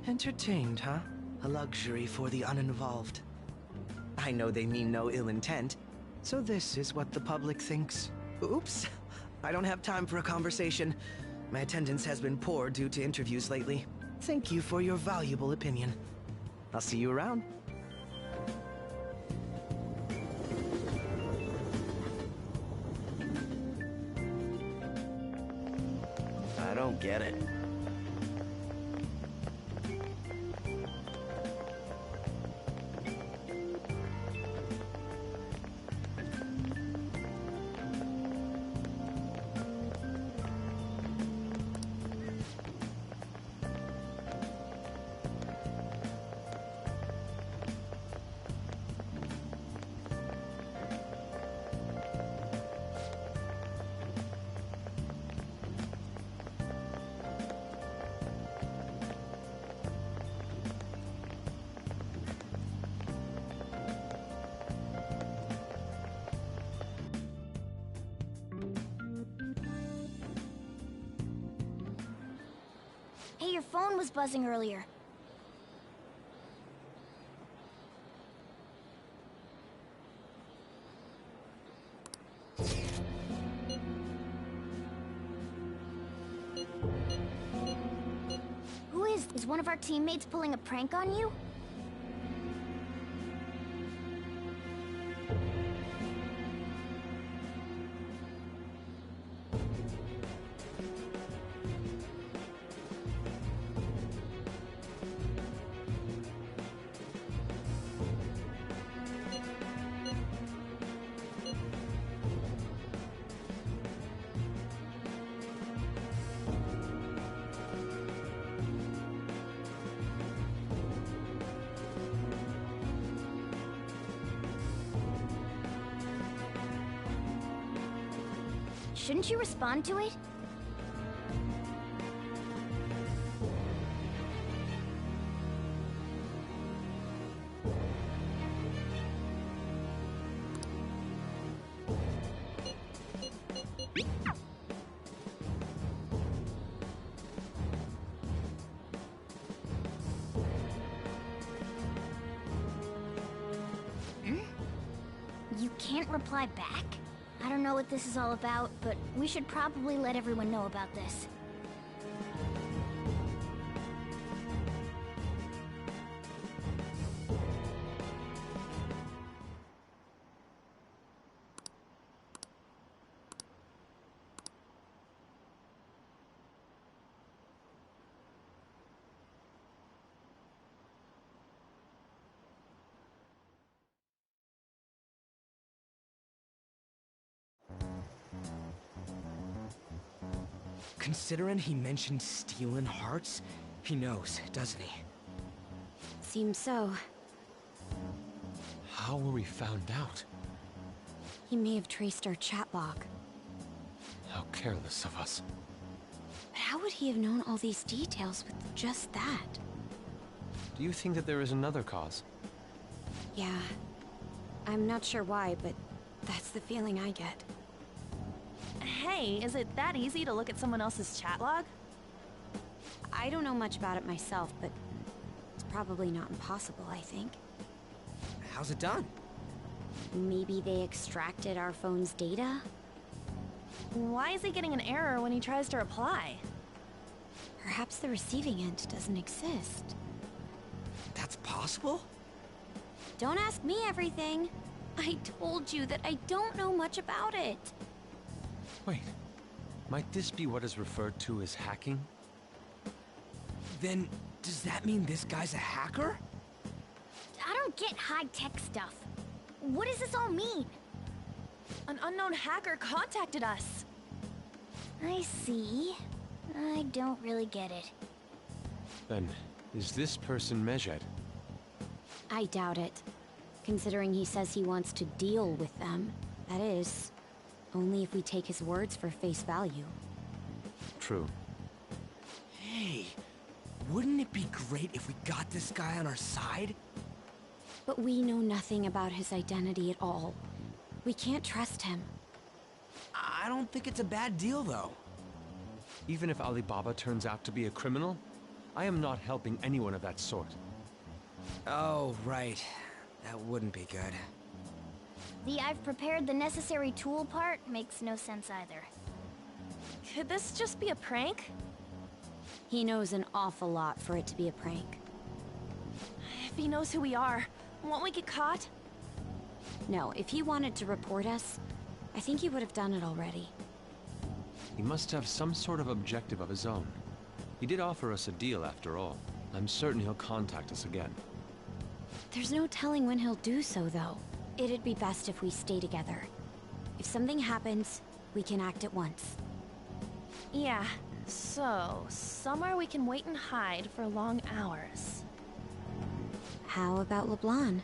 Entertained, huh? A luxury for the uninvolved. I know they mean no ill intent, so this is what the public thinks. Oops, I don't have time for a conversation. My attendance has been poor due to interviews lately. Thank you for your valuable opinion. I'll see you around. I don't get it. Hey, your phone was buzzing earlier. Who is? Is one of our teammates pulling a prank on you? Shouldn't you respond to it? You can't reply back? I don't know what this is all about, but we should probably let everyone know about this. Considering he mentioned stealing hearts, he knows, doesn't he? Seems so. How were we found out? He may have traced our chat log. How careless of us. But how would he have known all these details with just that? Do you think that there is another cause? Yeah. I'm not sure why, but that's the feeling I get. Hey, is it that easy to look at someone else's chat log? I don't know much about it myself, but it's probably not impossible, I think. How's it done? Maybe they extracted our phone's data? Why is he getting an error when he tries to reply? Perhaps the receiving end doesn't exist. That's possible? Don't ask me everything. I told you that I don't know much about it. Wait, might this be what is referred to as hacking? Then, does that mean this guy's a hacker? I don't get high-tech stuff. What does this all mean? An unknown hacker contacted us. I see. I don't really get it. Then, is this person Mejed? I doubt it. Considering he says he wants to deal with them. That is, only if we take his words for face value. True. Hey, wouldn't it be great if we got this guy on our side? But we know nothing about his identity at all. We can't trust him. I don't think it's a bad deal, though. Even if Alibaba turns out to be a criminal? I am not helping anyone of that sort. Oh, right. That wouldn't be good. The "I've prepared the necessary tool" part makes no sense either. Could this just be a prank? He knows an awful lot for it to be a prank. If he knows who we are, won't we get caught? No, if he wanted to report us, I think he would have done it already. He must have some sort of objective of his own. He did offer us a deal after all. I'm certain he'll contact us again. There's no telling when he'll do so, though. It'd be best if we stay together. If something happens, we can act at once. Yeah, so somewhere we can wait and hide for long hours. How about LeBlanc?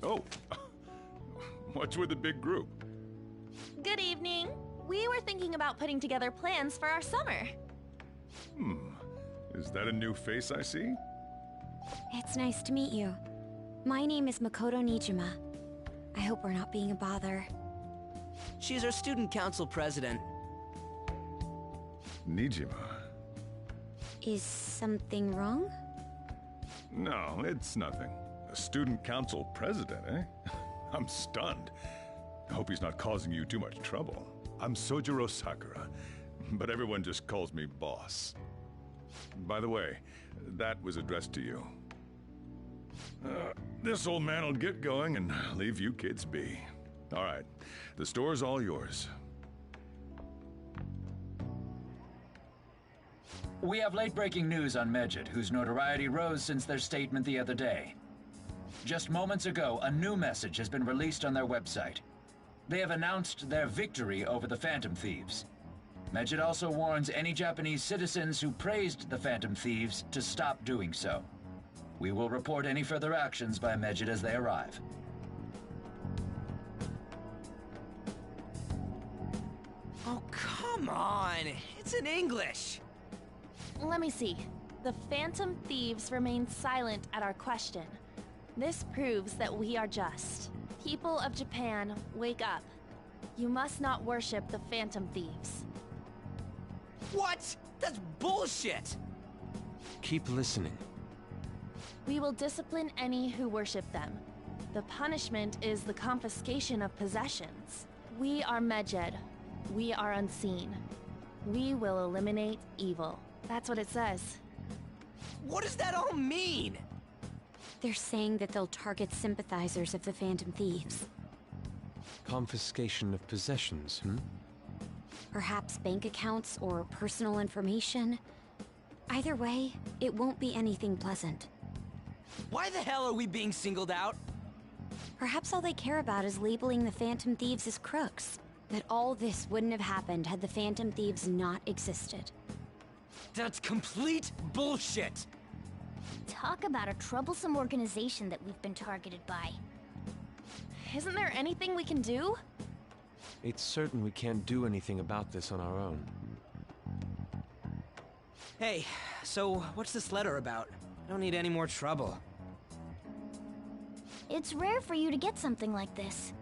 Oh, what's with the big group? Good evening. We were thinking about putting together plans for our summer. Is that a new face I see? It's nice to meet you. My name is Makoto Nijima. I hope we're not being a bother. She's our student council president. Nijima. Is something wrong? No, it's nothing. A student council president, eh? I'm stunned. I hope he's not causing you too much trouble. I'm Sojiro Sakura, but everyone just calls me boss. By the way, that was addressed to you. This old man will get going and leave you kids be. All right, the store's all yours. We have late-breaking news on Medjed, whose notoriety rose since their statement the other day. Just moments ago, a new message has been released on their website. They have announced their victory over the Phantom Thieves. Medjed also warns any Japanese citizens who praised the Phantom Thieves to stop doing so. We will report any further actions by Medjed as they arrive. Oh, come on! It's in English! Let me see. The Phantom Thieves remain silent at our question. This proves that we are just. People of Japan, wake up. You must not worship the Phantom Thieves. What? That's bullshit! Keep listening. We will discipline any who worship them. The punishment is the confiscation of possessions. We are Medjed. We are unseen. We will eliminate evil. That's what it says. What does that all mean? They're saying that they'll target sympathizers of the Phantom Thieves. Confiscation of possessions, Perhaps bank accounts or personal information. Either way, it won't be anything pleasant. Why the hell are we being singled out? Perhaps all they care about is labeling the Phantom Thieves as crooks. That all this wouldn't have happened had the Phantom Thieves not existed. That's complete bullshit! Talk about a troublesome organization that we've been targeted by. Isn't there anything we can do? It's certain we can't do anything about this on our own. Hey, so what's this letter about? I don't need any more trouble. It's rare for you to get something like this.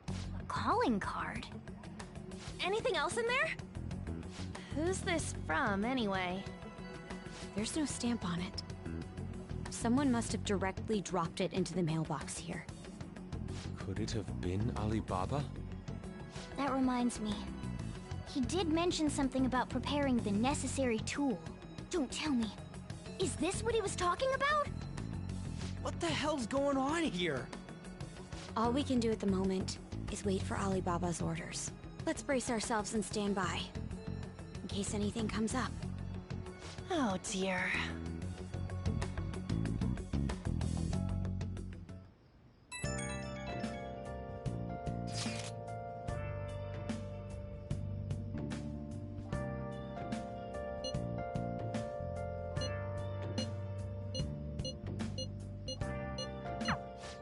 A calling card? Anything else in there? Who's this from, anyway? There's no stamp on it. Someone must have directly dropped it into the mailbox here. Could it have been Alibaba? That reminds me. He did mention something about preparing the necessary tool. Don't tell me. Is this what he was talking about? What the hell's going on here? All we can do at the moment is wait for Alibaba's orders. Let's brace ourselves and stand by, in case anything comes up. Oh dear.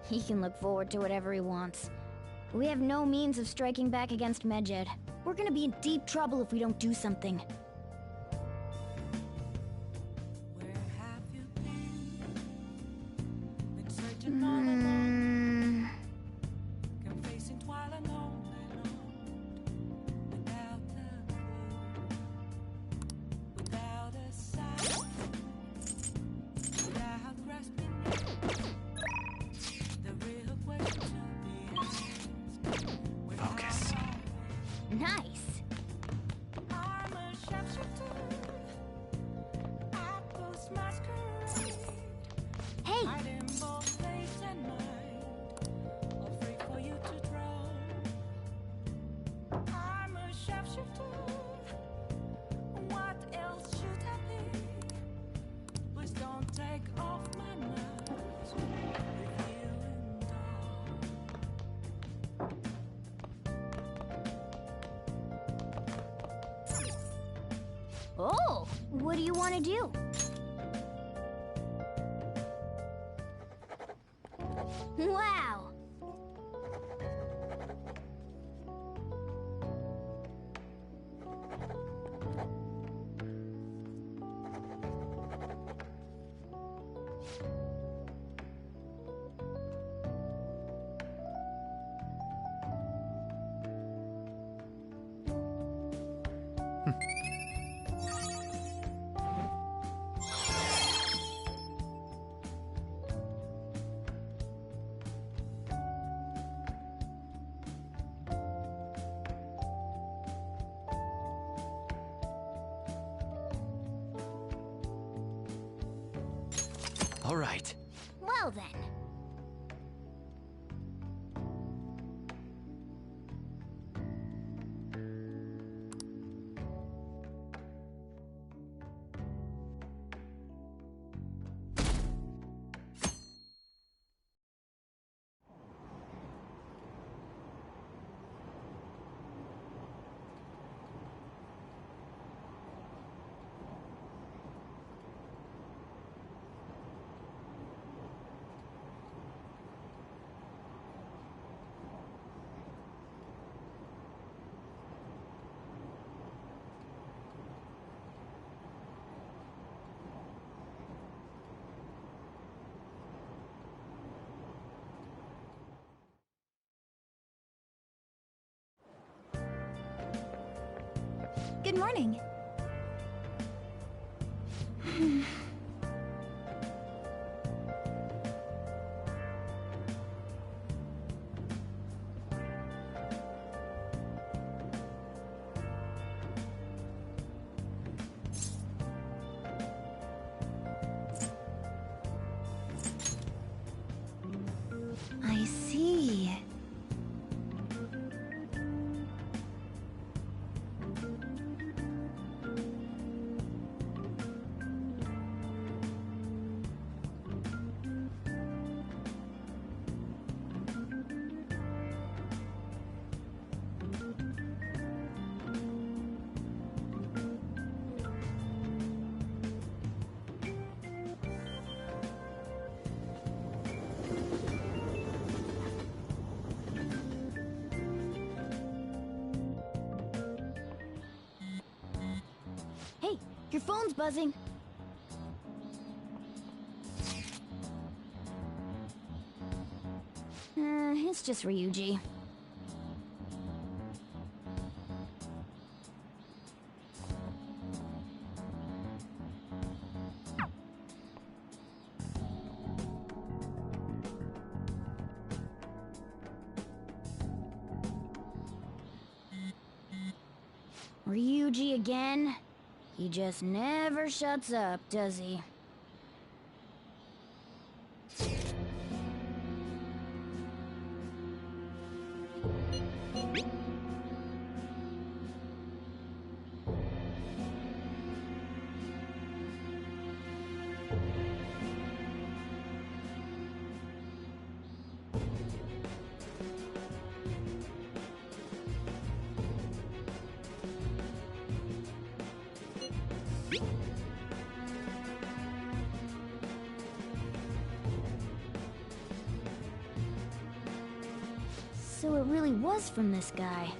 He can look forward to whatever he wants. We have no means of striking back against Medjed. We're gonna be in deep trouble if we don't do something. Focus. Nice. Hey! Oh, what do you want to do? Wow! All right. Well then. Good morning. I see. Hey, your phone's buzzing. It's just Ryuji. Ryuji again? He just never shuts up, does he? So it really was from this guy.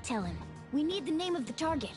tell him. We need the name of the target.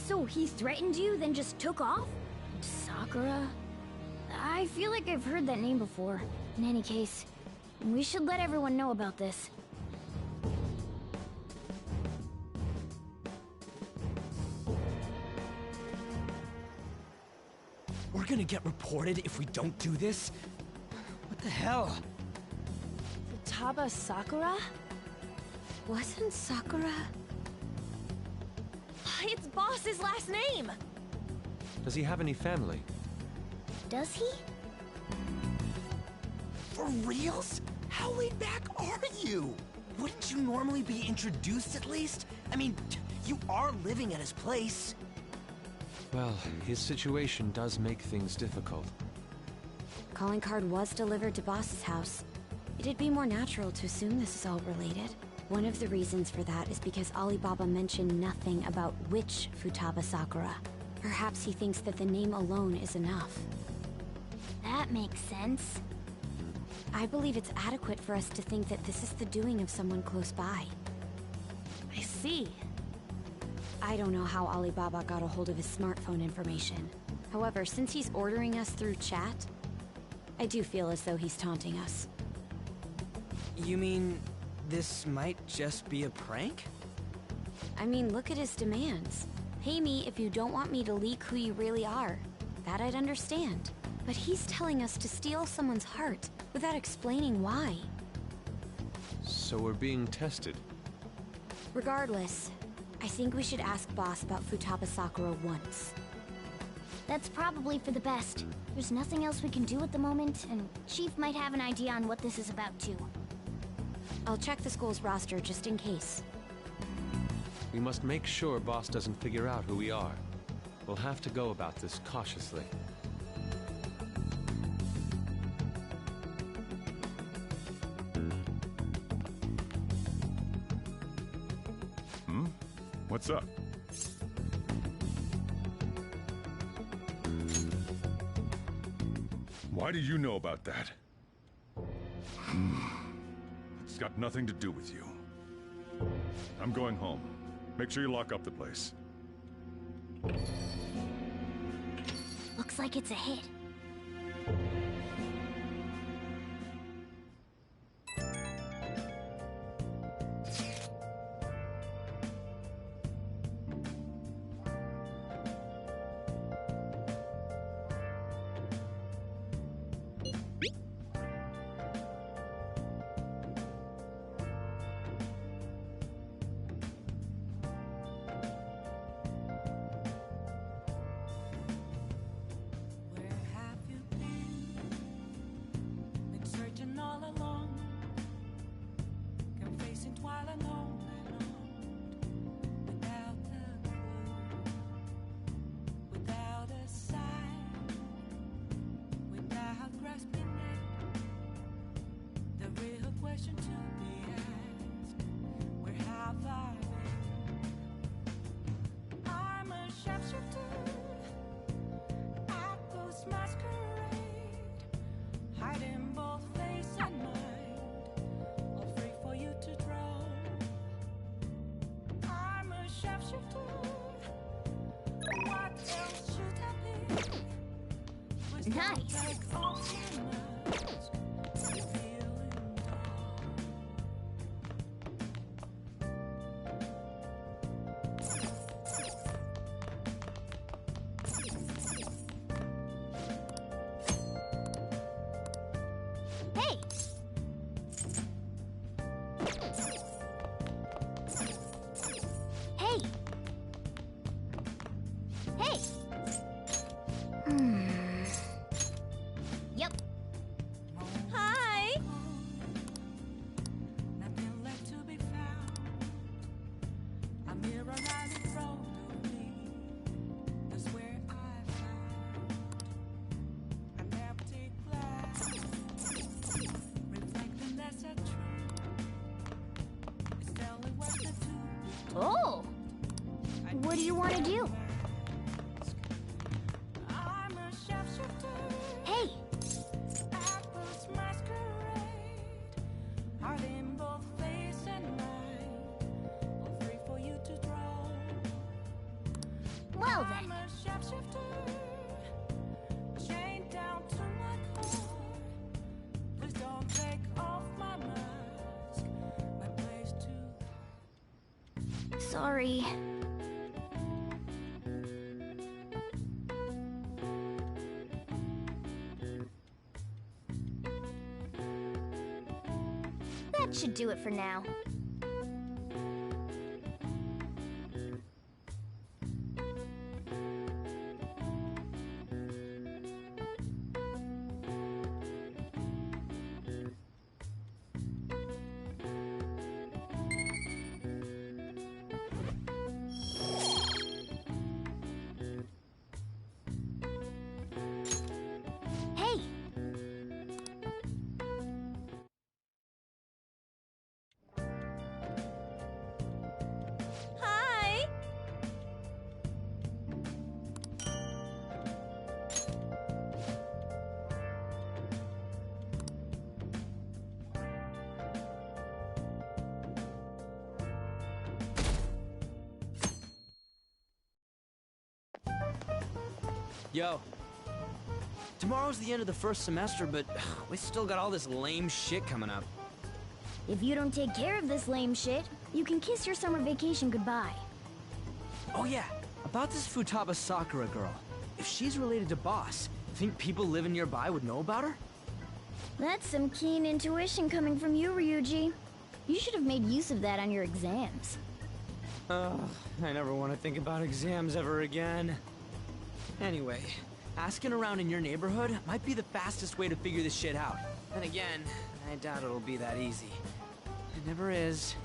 So he threatened you, then just took off? Sakura? I feel like I've heard that name before. In any case, we should let everyone know about this. We're gonna get reported if we don't do this? What the hell? Futaba Sakura? Wasn't Sakura? It's Boss's last name! Does he have any family? Does he? For reals? How laid back are you? Wouldn't you normally be introduced at least? I mean, you are living at his place. Well, his situation does make things difficult. Calling card was delivered to Boss's house. It'd be more natural to assume this is all related. One of the reasons for that is because Alibaba mentioned nothing about which Futaba Sakura. Perhaps he thinks that the name alone is enough. That makes sense. I believe it's adequate for us to think that this is the doing of someone close by. I see. I don't know how Alibaba got a hold of his smartphone information. However, since he's ordering us through chat, I do feel as though he's taunting us. You mean this might just be a prank? I mean, look at his demands. Pay me if you don't want me to leak who you really are. That I'd understand. But he's telling us to steal someone's heart without explaining why. So we're being tested. Regardless, I think we should ask Boss about Futaba Sakura once. That's probably for the best. There's nothing else we can do at the moment, and Chief might have an idea on what this is about too. I'll check the school's roster just in case. We must make sure Boss doesn't figure out who we are. We'll have to go about this cautiously. What's up? Why do you know about that? It's got nothing to do with you. I'm going home. Make sure you lock up the place. Looks like it's a hit. Nice. Hey! Hey! Hey! Yep. Hi! Nothing left to be found. A mirror right in front of me. That's where I found an empty glass, reflecting that's a truth. It's telling what to do. Oh! What do you want to do? I'm a shapeshifter. Hey! Apples masquerade. Heart in both face and mind. All free for you to draw. Well I'm then. a shapeshifter, chained down to my core. Please don't take off my mask. My place to. Sorry. That should do it for now. Hey! Hi! Yo. Tomorrow's the end of the first semester, but we still got all this lame shit coming up. If you don't take care of this lame shit, you can kiss your summer vacation goodbye. Oh yeah, about this Futaba Sakura girl. If she's related to Boss, think people living nearby would know about her? That's some keen intuition coming from you, Ryuji. You should have made use of that on your exams. Ugh, I never want to think about exams ever again. Anyway, asking around in your neighborhood might be the fastest way to figure this shit out. Then again, I doubt it'll be that easy. It never is.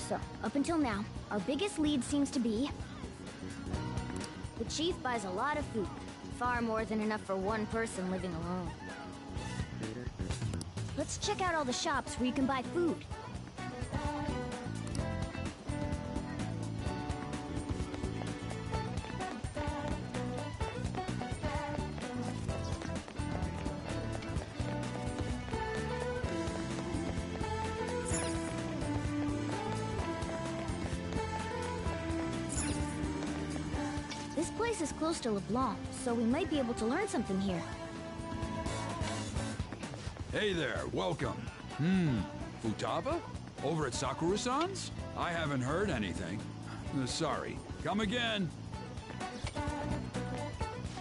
So, up until now, our biggest lead seems to be... the chief buys a lot of food. Far more than enough for one person living alone. Let's check out all the shops where you can buy food. This place is close to LeBlanc, so we might be able to learn something here. Hey there, welcome. Futaba? Over at Sakura-san's? I haven't heard anything. Sorry. Come again.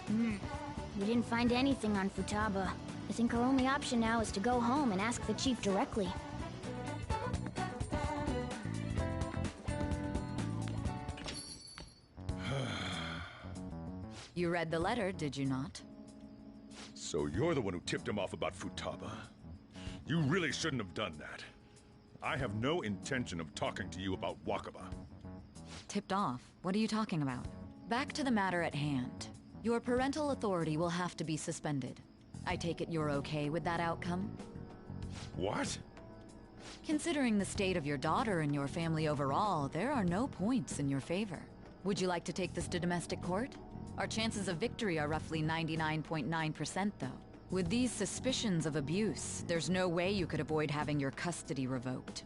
We didn't find anything on Futaba. I think our only option now is to go home and ask the chief directly. You read the letter, did you not? So you're the one who tipped him off about Futaba. You really shouldn't have done that. I have no intention of talking to you about Wakaba. Tipped off? What are you talking about? Back to the matter at hand. Your parental authority will have to be suspended. I take it you're okay with that outcome? What? Considering the state of your daughter and your family overall, there are no points in your favor. Would you like to take this to domestic court? Our chances of victory are roughly 99.9%, though. With these suspicions of abuse, there's no way you could avoid having your custody revoked.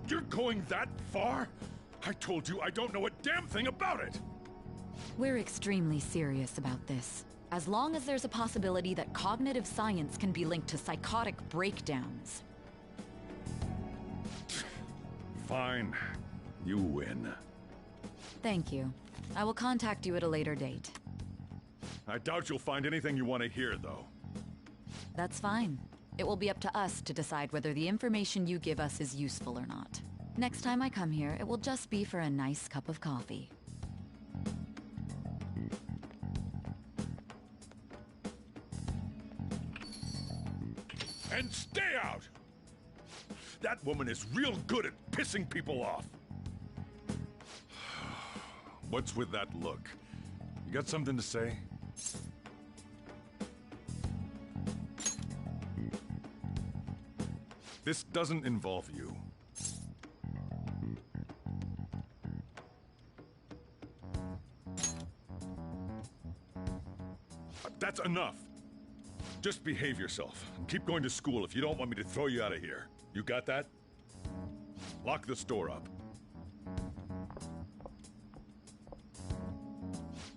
You're going that far? I told you I don't know a damn thing about it! We're extremely serious about this. As long as there's a possibility that cognitive science can be linked to psychotic breakdowns. Fine. You win. Thank you. I will contact you at a later date. I doubt you'll find anything you want to hear, though. That's fine. It will be up to us to decide whether the information you give us is useful or not. Next time I come here, it will just be for a nice cup of coffee. And stay out! That woman is real good at pissing people off. What's with that look? You got something to say? This doesn't involve you. That's enough. Just behave yourself and keep going to school if you don't want me to throw you out of here. You got that? Lock the store up.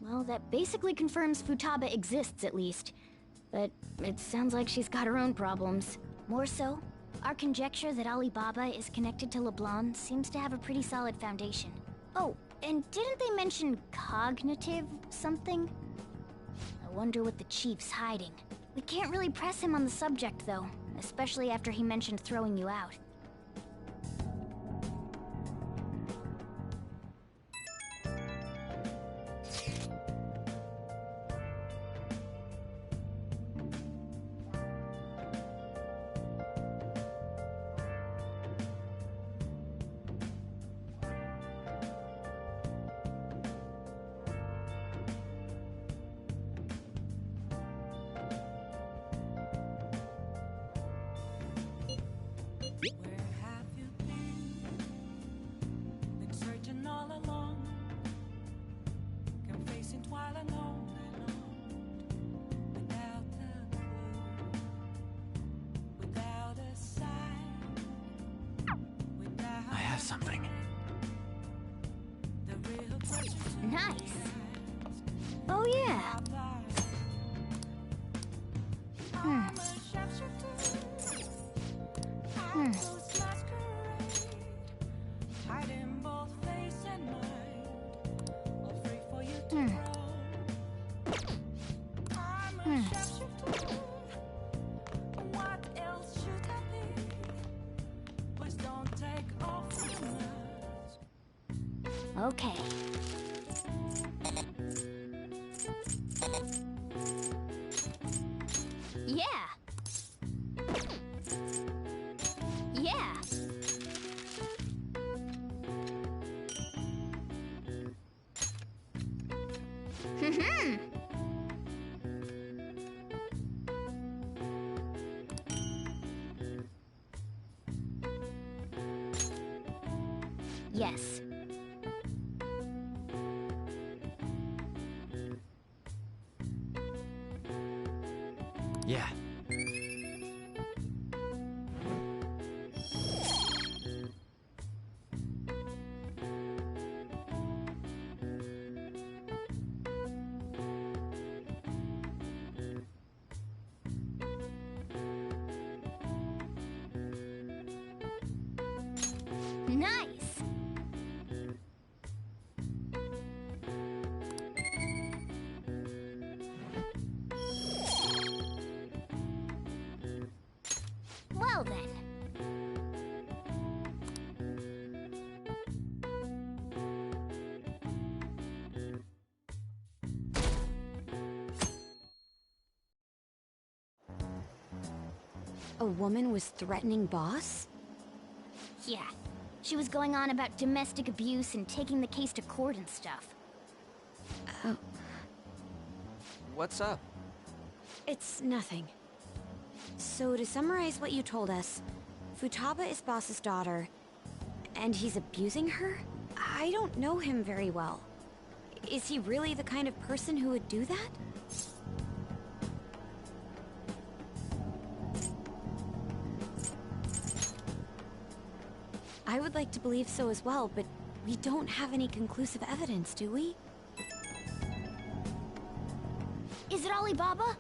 Well, that basically confirms Futaba exists, at least. But it sounds like she's got her own problems. More so, our conjecture that Alibaba is connected to LeBlanc seems to have a pretty solid foundation. Oh, and didn't they mention cognitive something? I wonder what the chief's hiding. We can't really press him on the subject, though, especially after he mentioned throwing you out. Where have you been? Been searching all along, confessing while alone without a clue, without a sign, without I have something. the real question. Nice! Oh yeah! Hiding both face and mind, all free for you to grow. I'm a shapeshifter. What else should I be? Please don't take off your mask. Okay. Yeah! Yeah! Yes. Yeah. Nice! Well then. A woman was threatening Boss? Yeah. She was going on about domestic abuse and taking the case to court and stuff. Oh, What's up? it's nothing. So to summarize what you told us, Futaba is Boss's daughter, and he's abusing her? I don't know him very well. Is he really the kind of person who would do that? I would like to believe so as well, but we don't have any conclusive evidence, do we? Is it Alibaba?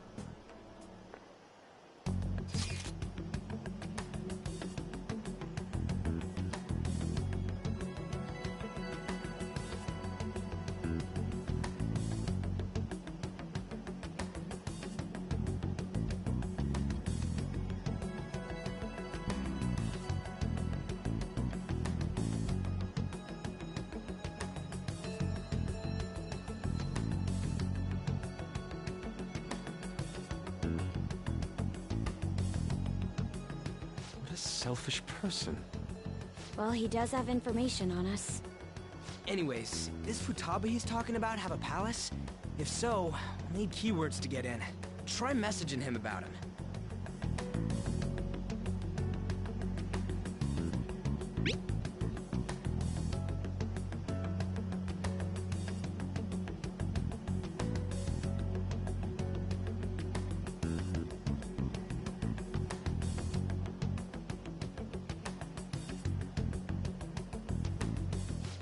What a selfish person. Well, he does have information on us. Anyways, does Futaba he's talking about have a palace? If so, we'll need keywords to get in. Try messaging him about him.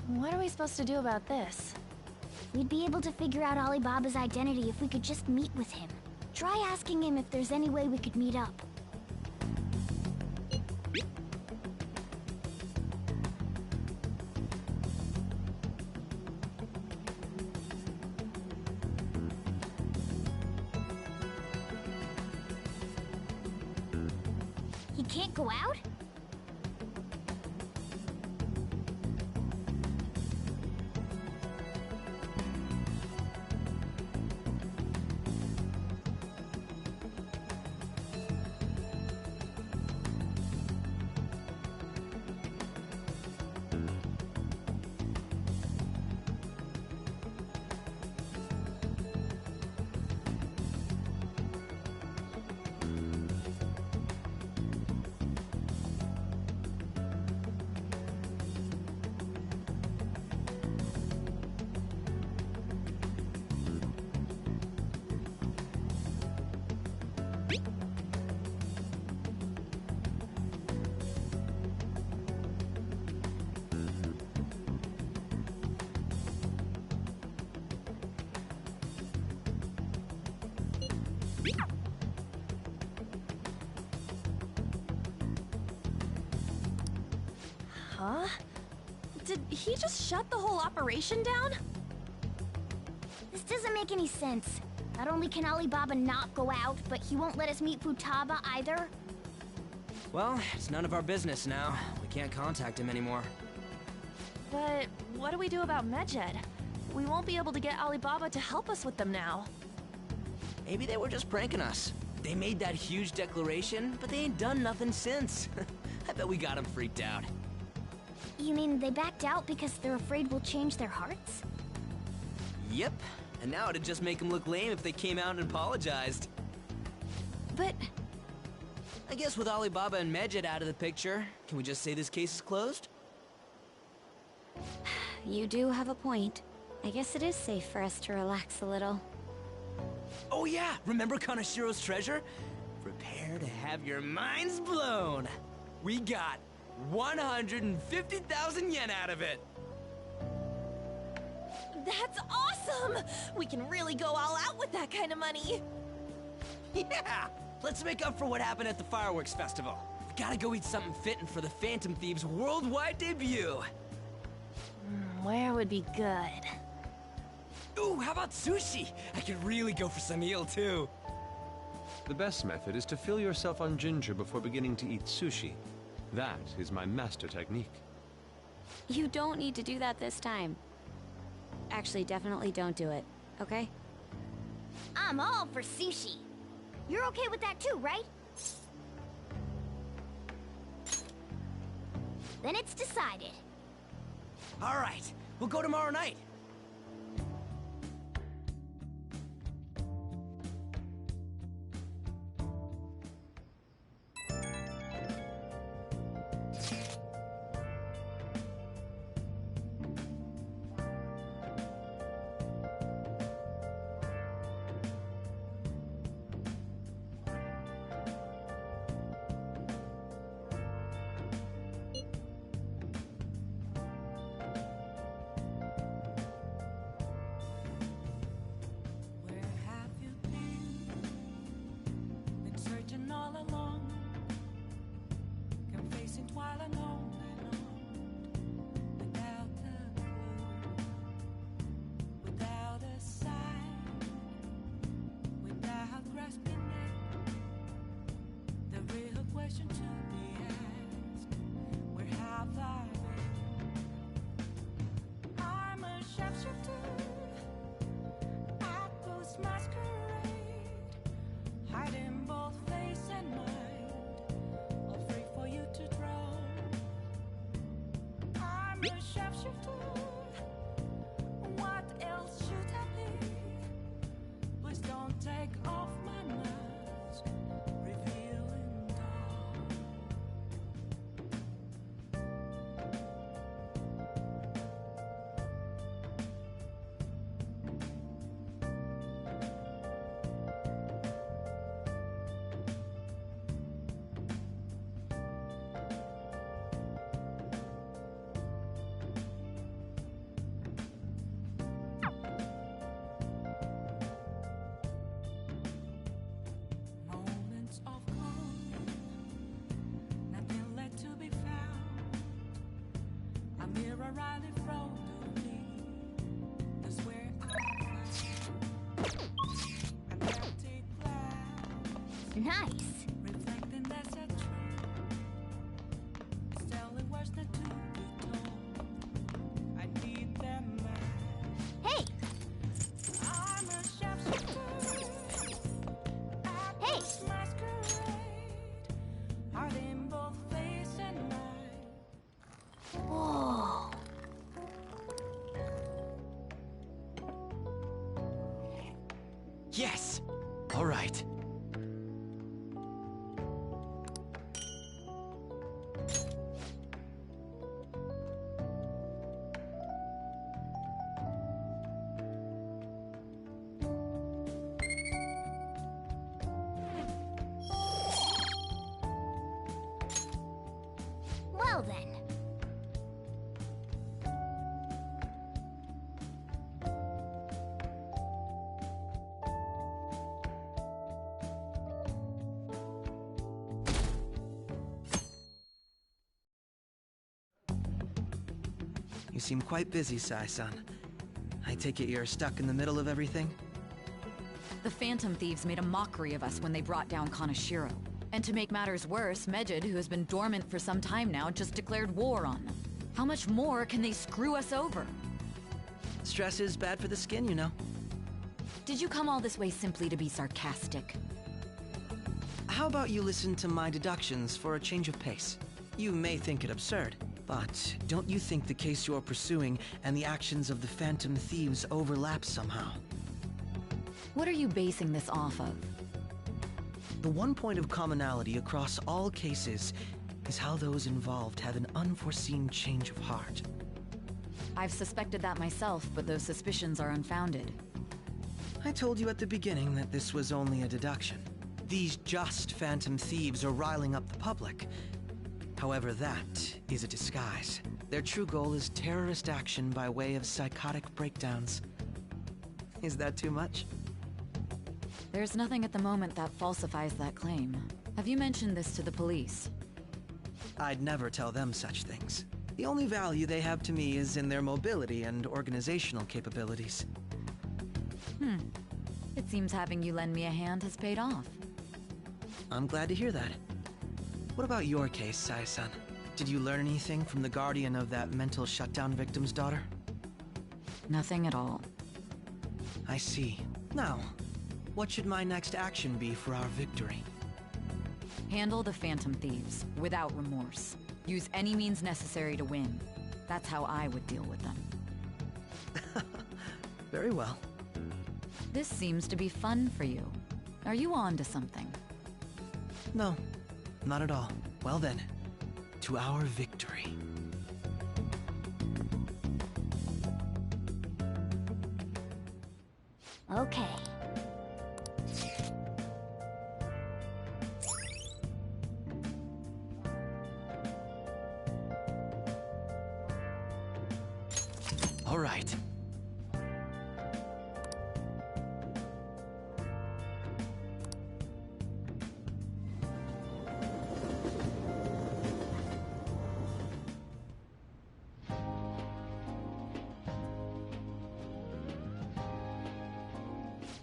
What are we supposed to do about this? We'd be able to figure out Alibaba's identity if we could just meet with him. Try asking him if there's any way we could meet up. He can't go out? Huh? Did he just shut the whole operation down? This doesn't make any sense. Not only can Alibaba not go out, but he won't let us meet Futaba either. Well, it's none of our business now. We can't contact him anymore. But what do we do about Medjed? We won't be able to get Alibaba to help us with them now. Maybe they were just pranking us. They made that huge declaration, but they ain't done nothing since. I bet we got them freaked out. You mean they backed out because they're afraid we'll change their hearts? Yep. And now it'd just make them look lame if they came out and apologized. But I guess with Alibaba and Medjed out of the picture, can we just say this case is closed? you do have a point. I guess it is safe for us to relax a little. Oh yeah, remember Kanashiro's treasure? Prepare to have your minds blown. We got 150,000 yen out of it. That's awesome! We can really go all out with that kind of money. Yeah! Let's make up for what happened at the fireworks festival. We gotta go eat something fitting for the Phantom Thieves' worldwide debut. Where would be good? Ooh, how about sushi? I could really go for some eel, too. The best method is to fill yourself on ginger before beginning to eat sushi. That is my master technique. You don't need to do that this time. Actually, definitely don't do it, okay? I'm all for sushi. You're okay with that too, right? Then it's decided. All right, we'll go tomorrow night. Where have you been? Been searching all along, confessing while alone and on, without a clue, without a sign, without grasping it. The real question to be asked: where have I been? I'm a sharpshooter. Apples masquerade, hiding both face and mind, all free for you to draw. I'm a sharpshooter. What else should I be? Please don't take off my mask, revealing dawn. Moments of calm, nothing left to be found. A mirror right in front of me. That's where I found an empty glass, Nice. reflecting that's a tree. Telling words not to be told. I need them back. Hey, I'm a sharpshooter. Hey. Apples masquerade, hiding both face and mind. whoa. Yes! All right. Well then. You seem quite busy, Sai-san. I take it you're stuck in the middle of everything? The Phantom Thieves made a mockery of us when they brought down Kanashiro. And to make matters worse, Medjed, who has been dormant for some time now, just declared war on them. How much more can they screw us over? Stress is bad for the skin, you know. Did you come all this way simply to be sarcastic? How about you listen to my deductions for a change of pace? You may think it absurd, but don't you think the case you're pursuing and the actions of the Phantom Thieves overlap somehow? What are you basing this off of? The one point of commonality across all cases is how those involved have an unforeseen change of heart. I've suspected that myself, but those suspicions are unfounded. I told you at the beginning that this was only a deduction. These just phantom thieves are riling up the public. However, that is a disguise. Their true goal is terrorist action by way of psychotic breakdowns. Is that too much? There's nothing at the moment that falsifies that claim. Have you mentioned this to the police? I'd never tell them such things. The only value they have to me is in their mobility and organizational capabilities. It seems having you lend me a hand has paid off. I'm glad to hear that. What about your case, Sai-san? Did you learn anything from the guardian of that mental shutdown victim's daughter? Nothing at all. I see. Now, what should my next action be for our victory? Handle the phantom thieves, without remorse. Use any means necessary to win. That's how I would deal with them. Very well. This seems to be fun for you. Are you on to something? No, not at all. Well then, to our victory. Okay. All right.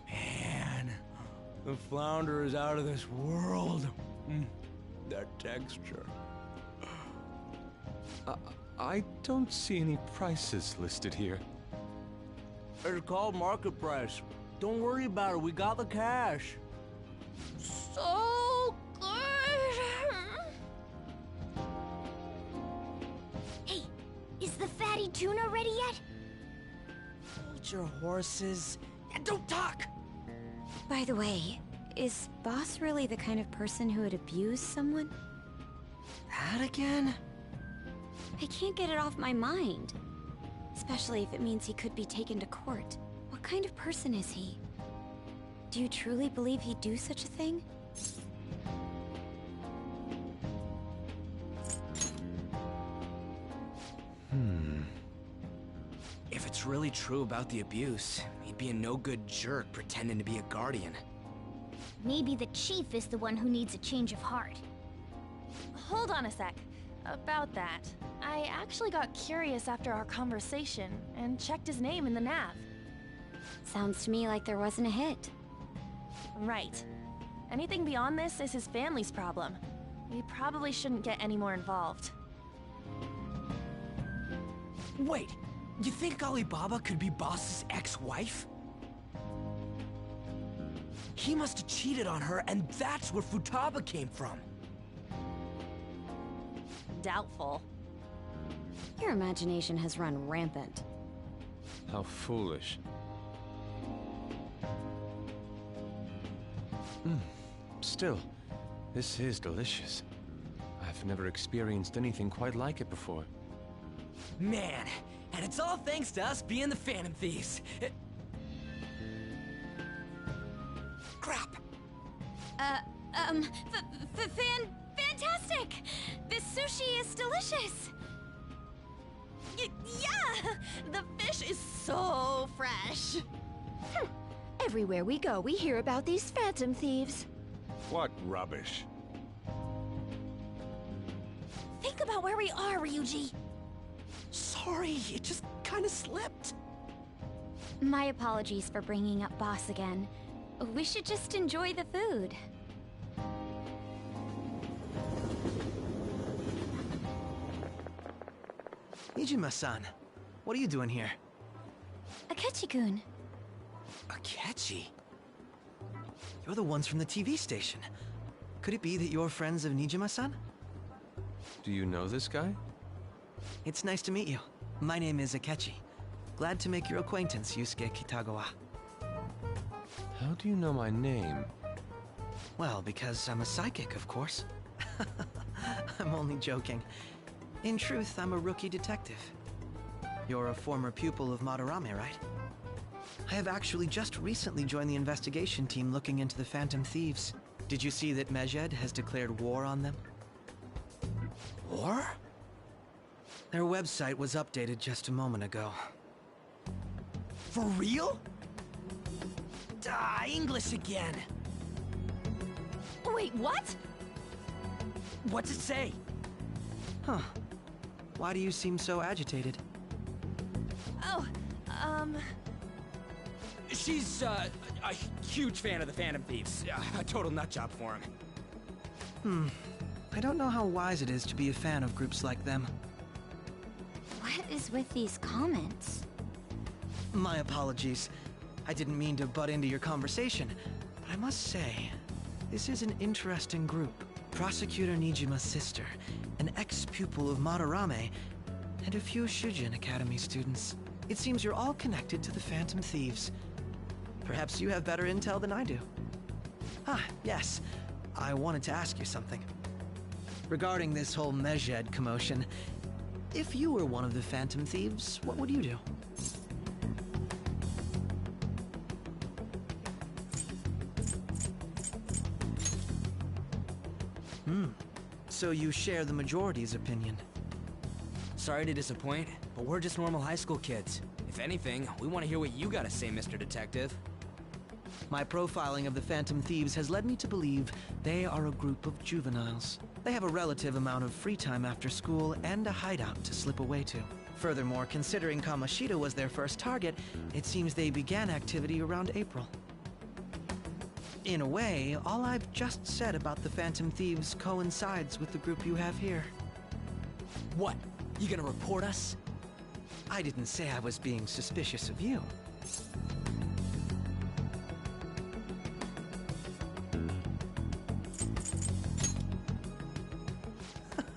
Man, the flounder is out of this world. That texture. I don't see any prices listed here. It's called market price. Don't worry about it, we got the cash. So good! Hey, is the fatty tuna ready yet? Hold your horses and don't talk! By the way, is Boss really the kind of person who would abuse someone? That again? I can't get it off my mind. Especially if it means he could be taken to court. What kind of person is he? Do you truly believe he'd do such a thing? If it's really true about the abuse, he'd be a no-good jerk pretending to be a guardian. Maybe the chief is the one who needs a change of heart. Hold on a sec. About that, I actually got curious after our conversation and checked his name in the nav. Sounds to me like there wasn't a hit. Right. Anything beyond this is his family's problem. We probably shouldn't get any more involved. Wait, you think Alibaba could be Boss's ex-wife? He must have cheated on her, and that's where Futaba came from. Doubtful. Your imagination has run rampant. How foolish. Still, this is delicious. I've never experienced anything quite like it before. Man, and it's all thanks to us being the Phantom Thieves. Crap. Fantastic! This sushi is delicious! Yeah! The fish is so fresh! Everywhere we go, we hear about these phantom thieves. What rubbish. Think about where we are, Ryuji. Sorry, it just kind of slipped. My apologies for bringing up Boss again. We should just enjoy the food. Nijima-san, what are you doing here? Akechi-kun. Akechi? You're the ones from the TV station. Could it be that you're friends of Nijima-san? Do you know this guy? It's nice to meet you. My name is Akechi. Glad to make your acquaintance, Yusuke Kitagawa. How do you know my name? Well, because I'm a psychic, of course. I'm only joking. In truth, I'm a rookie detective. You're a former pupil of Madarame, right? I have actually just recently joined the investigation team looking into the Phantom Thieves. Did you see that Mejed has declared war on them? War? Their website was updated just a moment ago. For real? English again. Wait, what? What's it say? Huh. Why do you seem so agitated? Oh, She's, a huge fan of the Phantom Thieves. A total nutjob for him. I don't know how wise it is to be a fan of groups like them. What is with these comments? My apologies. I didn't mean to butt into your conversation, but I must say, this is an interesting group. Prosecutor Nijima's sister, an ex-pupil of Madarame, and a few Shujin Academy students. It seems you're all connected to the Phantom Thieves. Perhaps you have better intel than I do. Ah, yes. I wanted to ask you something. Regarding this whole Mejed commotion, if you were one of the Phantom Thieves, what would you do? So you share the majority's opinion. Sorry to disappoint, but we're just normal high school kids. If anything, we want to hear what you gotta say, Mr. Detective. My profiling of the Phantom Thieves has led me to believe they are a group of juveniles. They have a relative amount of free time after school and a hideout to slip away to. Furthermore, considering Kamoshida was their first target, it seems they began activity around April. In a way, all I've just said about the Phantom Thieves coincides with the group you have here. What? You gonna report us? I didn't say I was being suspicious of you.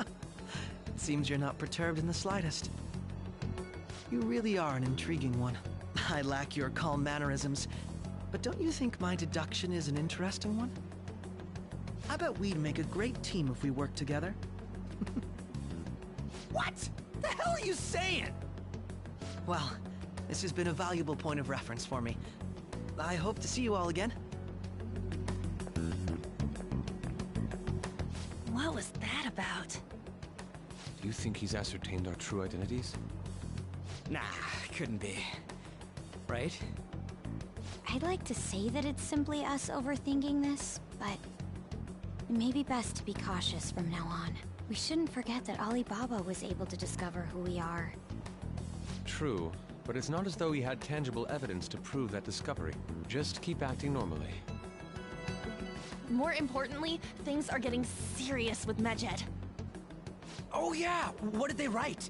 It seems you're not perturbed in the slightest. You really are an intriguing one. I lack your calm mannerisms, but don't you think my deduction is an interesting one? I bet we'd make a great team if we worked together. What? The hell are you saying? Well, this has been a valuable point of reference for me. I hope to see you all again. what was that about? Do you think he's ascertained our true identities? Nah, couldn't be. Right? I'd like to say that it's simply us overthinking this, but it may be best to be cautious from now on. We shouldn't forget that Alibaba was able to discover who we are. True, but it's not as though he had tangible evidence to prove that discovery. Just keep acting normally. More importantly, things are getting serious with Mejed. Oh yeah! What did they write?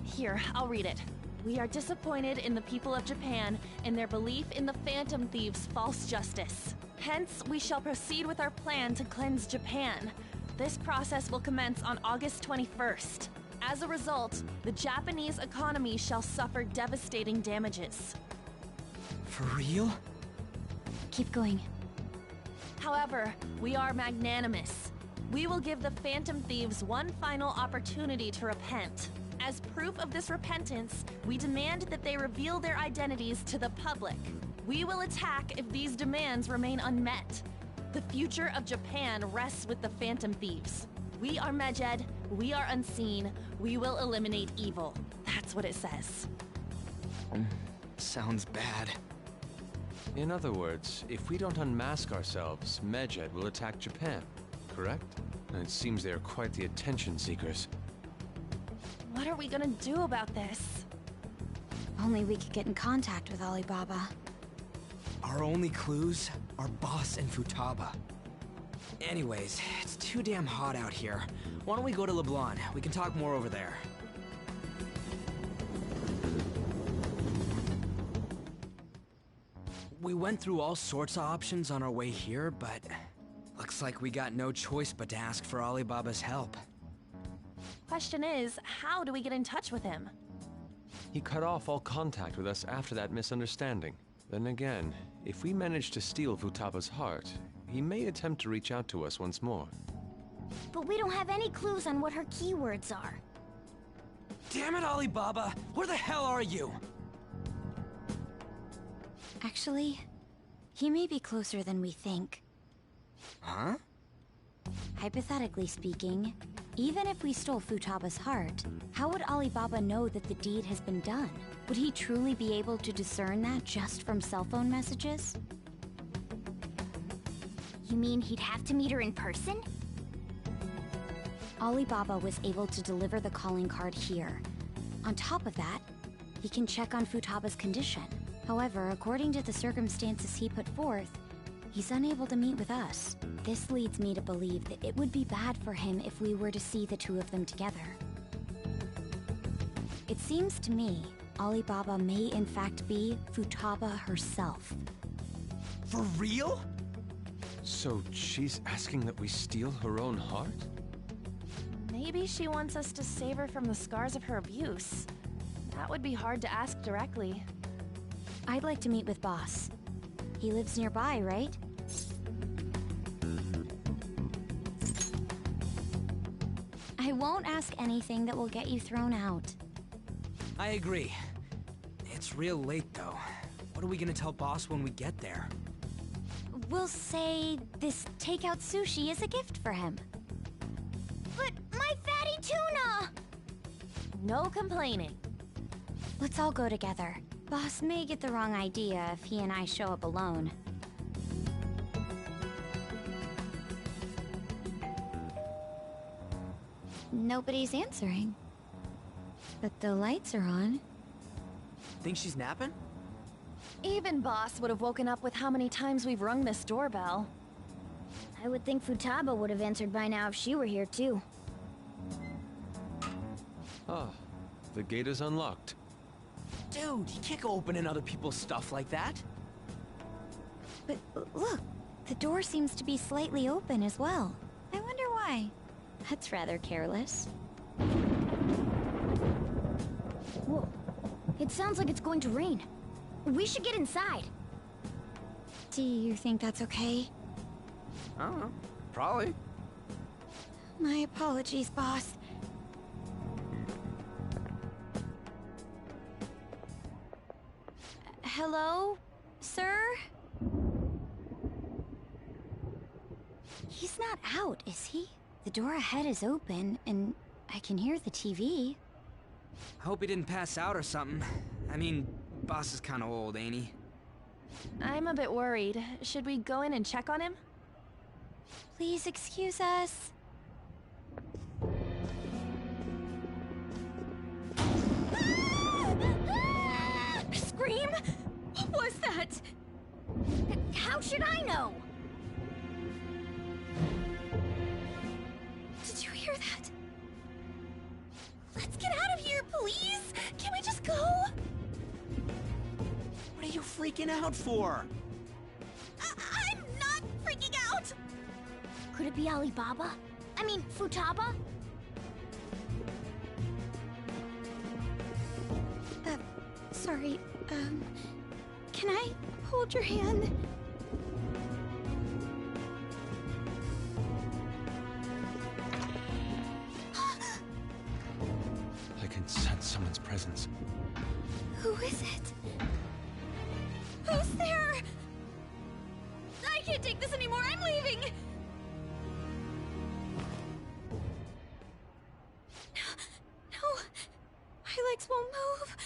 Here, I'll read it. We are disappointed in the people of Japan in their belief in the Phantom Thieves' false justice. Hence, we shall proceed with our plan to cleanse Japan. This process will commence on August 21st. As a result, the Japanese economy shall suffer devastating damages. For real? Keep going. However, we are magnanimous. We will give the Phantom Thieves one final opportunity to repent. As proof of this repentance, we demand that they reveal their identities to the public. We will attack if these demands remain unmet. The future of Japan rests with the Phantom Thieves. We are Mejed, we are unseen, we will eliminate evil. That's what it says. Sounds bad. In other words, if we don't unmask ourselves, Mejed will attack Japan, correct? And it seems they are quite the attention seekers. What are we gonna do about this? Only we could get in contact with Alibaba. Our only clues are Boss and Futaba. Anyways, it's too damn hot out here. Why don't we go to LeBlanc? We can talk more over there. We went through all sorts of options on our way here, but looks like we got no choice but to ask for Alibaba's help. Question is, how do we get in touch with him? He cut off all contact with us after that misunderstanding. Then again, if we manage to steal Futaba's heart, he may attempt to reach out to us once more. But we don't have any clues on what her keywords are. Damn it, Alibaba! Where the hell are you? Actually, he may be closer than we think. Huh? Hypothetically speaking, even if we stole Futaba's heart, how would Alibaba know that the deed has been done? Would he truly be able to discern that just from cell phone messages? You mean he'd have to meet her in person? Alibaba was able to deliver the calling card here. On top of that, he can check on Futaba's condition. However, according to the circumstances he put forth, he's unable to meet with us. This leads me to believe that it would be bad for him if we were to see the two of them together. It seems to me Alibaba may in fact be Futaba herself. For real? So she's asking that we steal her own heart? Maybe she wants us to save her from the scars of her abuse. That would be hard to ask directly. I'd like to meet with Boss. He lives nearby, right? I won't ask anything that will get you thrown out. I agree. It's real late, though. What are we gonna tell Boss when we get there? We'll say this takeout sushi is a gift for him. But my fatty tuna! No complaining. Let's all go together. Boss may get the wrong idea if he and I show up alone. Nobody's answering. But the lights are on. Think she's napping? Even Boss would have woken up with how many times we've rung this doorbell. I would think Futaba would have answered by now if she were here too. Ah, the gate is unlocked. Dude, you can't go opening other people's stuff like that. But look, the door seems to be slightly open as well. I wonder why. That's rather careless. Whoa. It sounds like it's going to rain. We should get inside. Do you think that's okay? I don't know. Probably. My apologies, boss. Hello, sir? He's not out, is he? The door ahead is open, and I can hear the TV. I hope he didn't pass out or something. I mean, Boss is kinda old, ain't he? I'm a bit worried. Should we go in and check on him? Please excuse us. Scream? What was that? How should I know? Did you hear that? Let's get out of here, please! Can we just go? What are you freaking out for? I'm not freaking out! Could it be Alibaba? I mean, Futaba? Sorry, can I hold your hand? I can sense someone's presence. Who is it? Who's there? I can't take this anymore, I'm leaving! No, my legs won't move.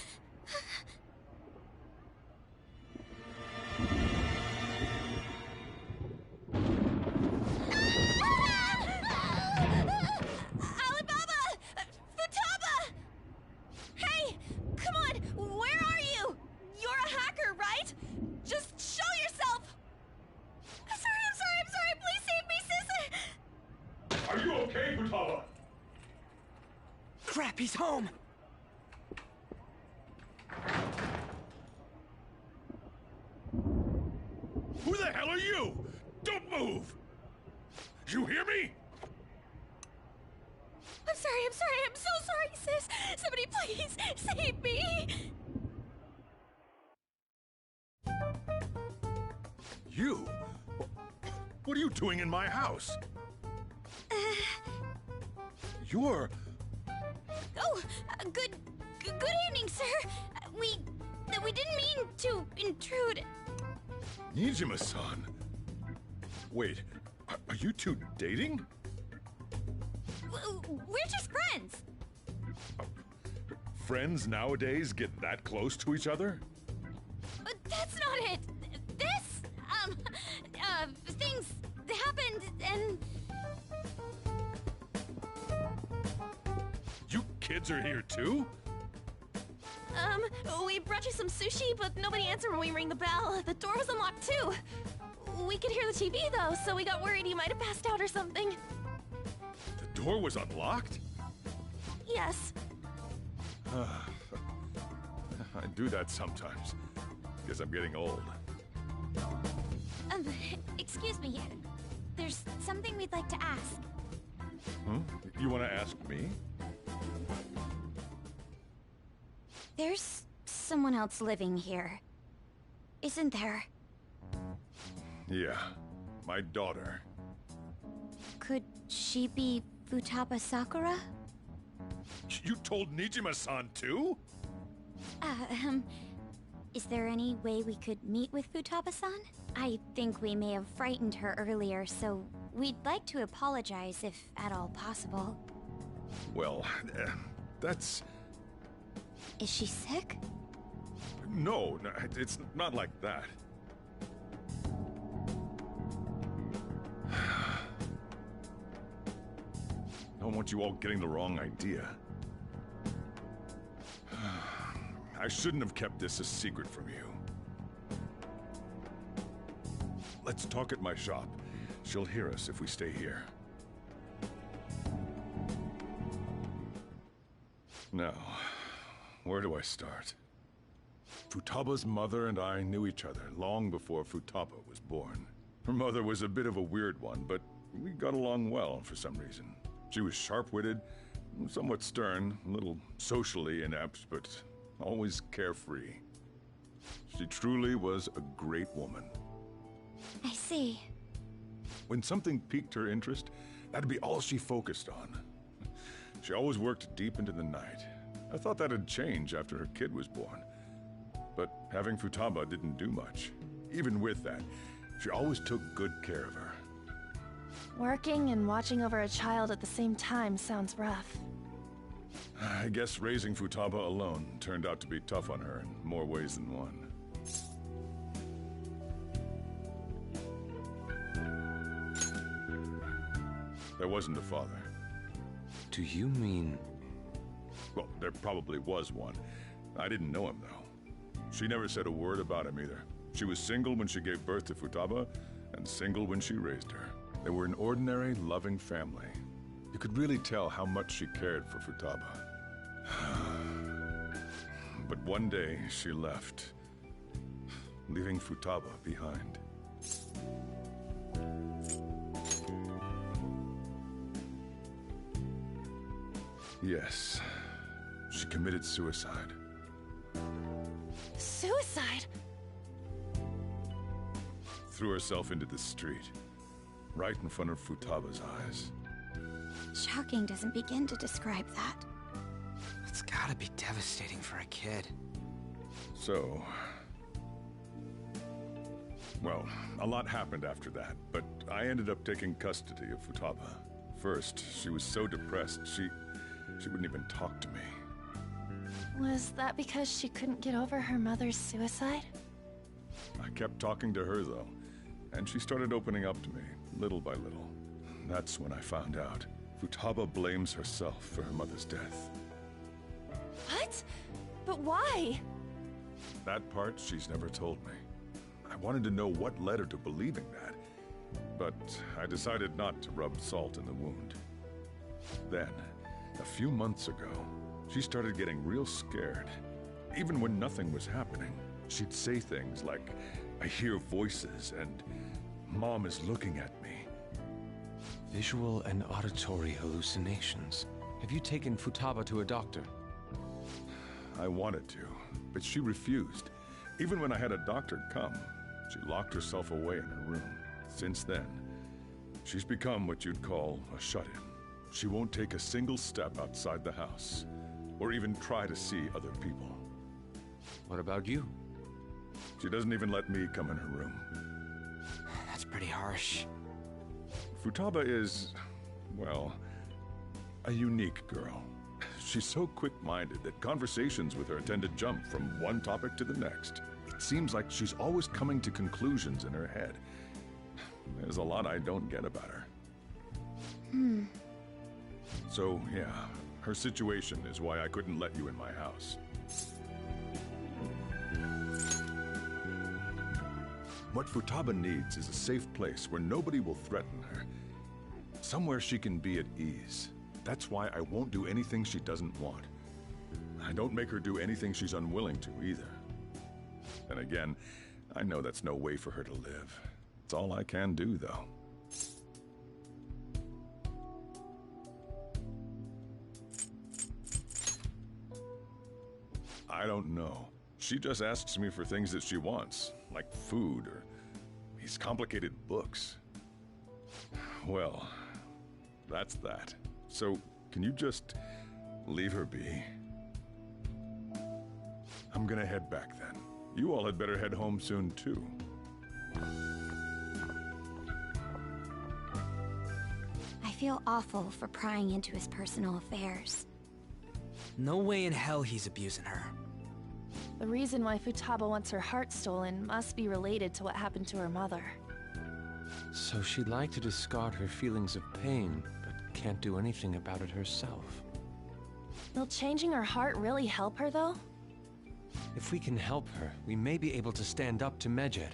Alibaba! Futaba! Hey, come on, where are you? You're a hacker, right? Just show yourself! I'm sorry, please save me, sis! Are you okay, Futaba? Crap, he's home! Who the hell are you? Don't move! You hear me? I'm so sorry, sis! Somebody please save me! What are you doing in my house? You're... Oh, good evening, sir. We didn't mean to intrude. Nijima-san. Wait, are you two dating? We're just friends. Friends nowadays get that close to each other? But that's not it. This, things happened and... You kids are here too? We brought you some sushi, but nobody answered when we rang the bell. The door was unlocked too. We could hear the TV though, so we got worried you might have passed out or something. The door was unlocked? Yes. I do that sometimes. Guess I'm getting old. Excuse me. There's something we'd like to ask. You want to ask me? There's someone else living here, isn't there? Yeah, my daughter. Could she be Futaba Sakura? You told Nijima-san too? Is there any way we could meet with Futaba-san? I think we may have frightened her earlier, so we'd like to apologize if at all possible. Well, that's... Is she sick? No, it's not like that. I don't want you all getting the wrong idea. I shouldn't have kept this a secret from you. Let's talk at my shop. She'll hear us if we stay here. Now, where do I start? Futaba's mother and I knew each other long before Futaba was born. Her mother was a bit of a weird one, but we got along well for some reason. She was sharp-witted, somewhat stern, a little socially inept, but always carefree. She truly was a great woman. I see. When something piqued her interest, that'd be all she focused on. She always worked deep into the night. I thought that'd change after her kid was born. But having Futaba didn't do much. Even with that, she always took good care of her. Working and watching over a child at the same time sounds rough. I guess raising Futaba alone turned out to be tough on her in more ways than one. There wasn't a father. Do you mean... Well, there probably was one. I didn't know him, though. She never said a word about him either. She was single when she gave birth to Futaba, and single when she raised her. They were an ordinary, loving family. You could really tell how much she cared for Futaba. But one day, she left, leaving Futaba behind. Yes, she committed suicide. Suicide? Threw herself into the street, right in front of Futaba's eyes. Shocking doesn't begin to describe that. It's gotta be devastating for a kid. So... Well, a lot happened after that, but I ended up taking custody of Futaba. First, she was so depressed, she wouldn't even talk to me. Was that because she couldn't get over her mother's suicide? I kept talking to her, though, and she started opening up to me, little by little. That's when I found out. Futaba blames herself for her mother's death. What? But why? That part she's never told me. I wanted to know what led her to believing that, but I decided not to rub salt in the wound. Then, a few months ago, she started getting real scared. Even when nothing was happening, she'd say things like, "I hear voices," and "Mom is looking at me." Visual and auditory hallucinations. Have you taken Futaba to a doctor? I wanted to, but she refused. Even when I had a doctor come, she locked herself away in her room. Since then, She's become what you'd call a shut-in. She won't take a single step outside the house, or even try to see other people. What about you? She doesn't even let me come in her room. That's pretty harsh. Futaba is, well, a unique girl. She's so quick-minded that conversations with her tend to jump from one topic to the next. It seems like she's always coming to conclusions in her head. There's a lot I don't get about her. So, yeah, her situation is why I couldn't let you in my house. What Futaba needs is a safe place where nobody will threaten her. Somewhere she can be at ease. That's why I won't do anything she doesn't want. I don't make her do anything she's unwilling to, either. And again, I know that's no way for her to live. It's all I can do, though. I don't know. She just asks me for things that she wants, like food or these complicated books. Well, that's that. So, can you just leave her be? I'm gonna head back then. You all had better head home soon, too. I feel awful for prying into his personal affairs. No way in hell he's abusing her. The reason why Futaba wants her heart stolen must be related to what happened to her mother. So she'd like to discard her feelings of pain, but can't do anything about it herself. Will changing her heart really help her, though? If we can help her, we may be able to stand up to Medjed.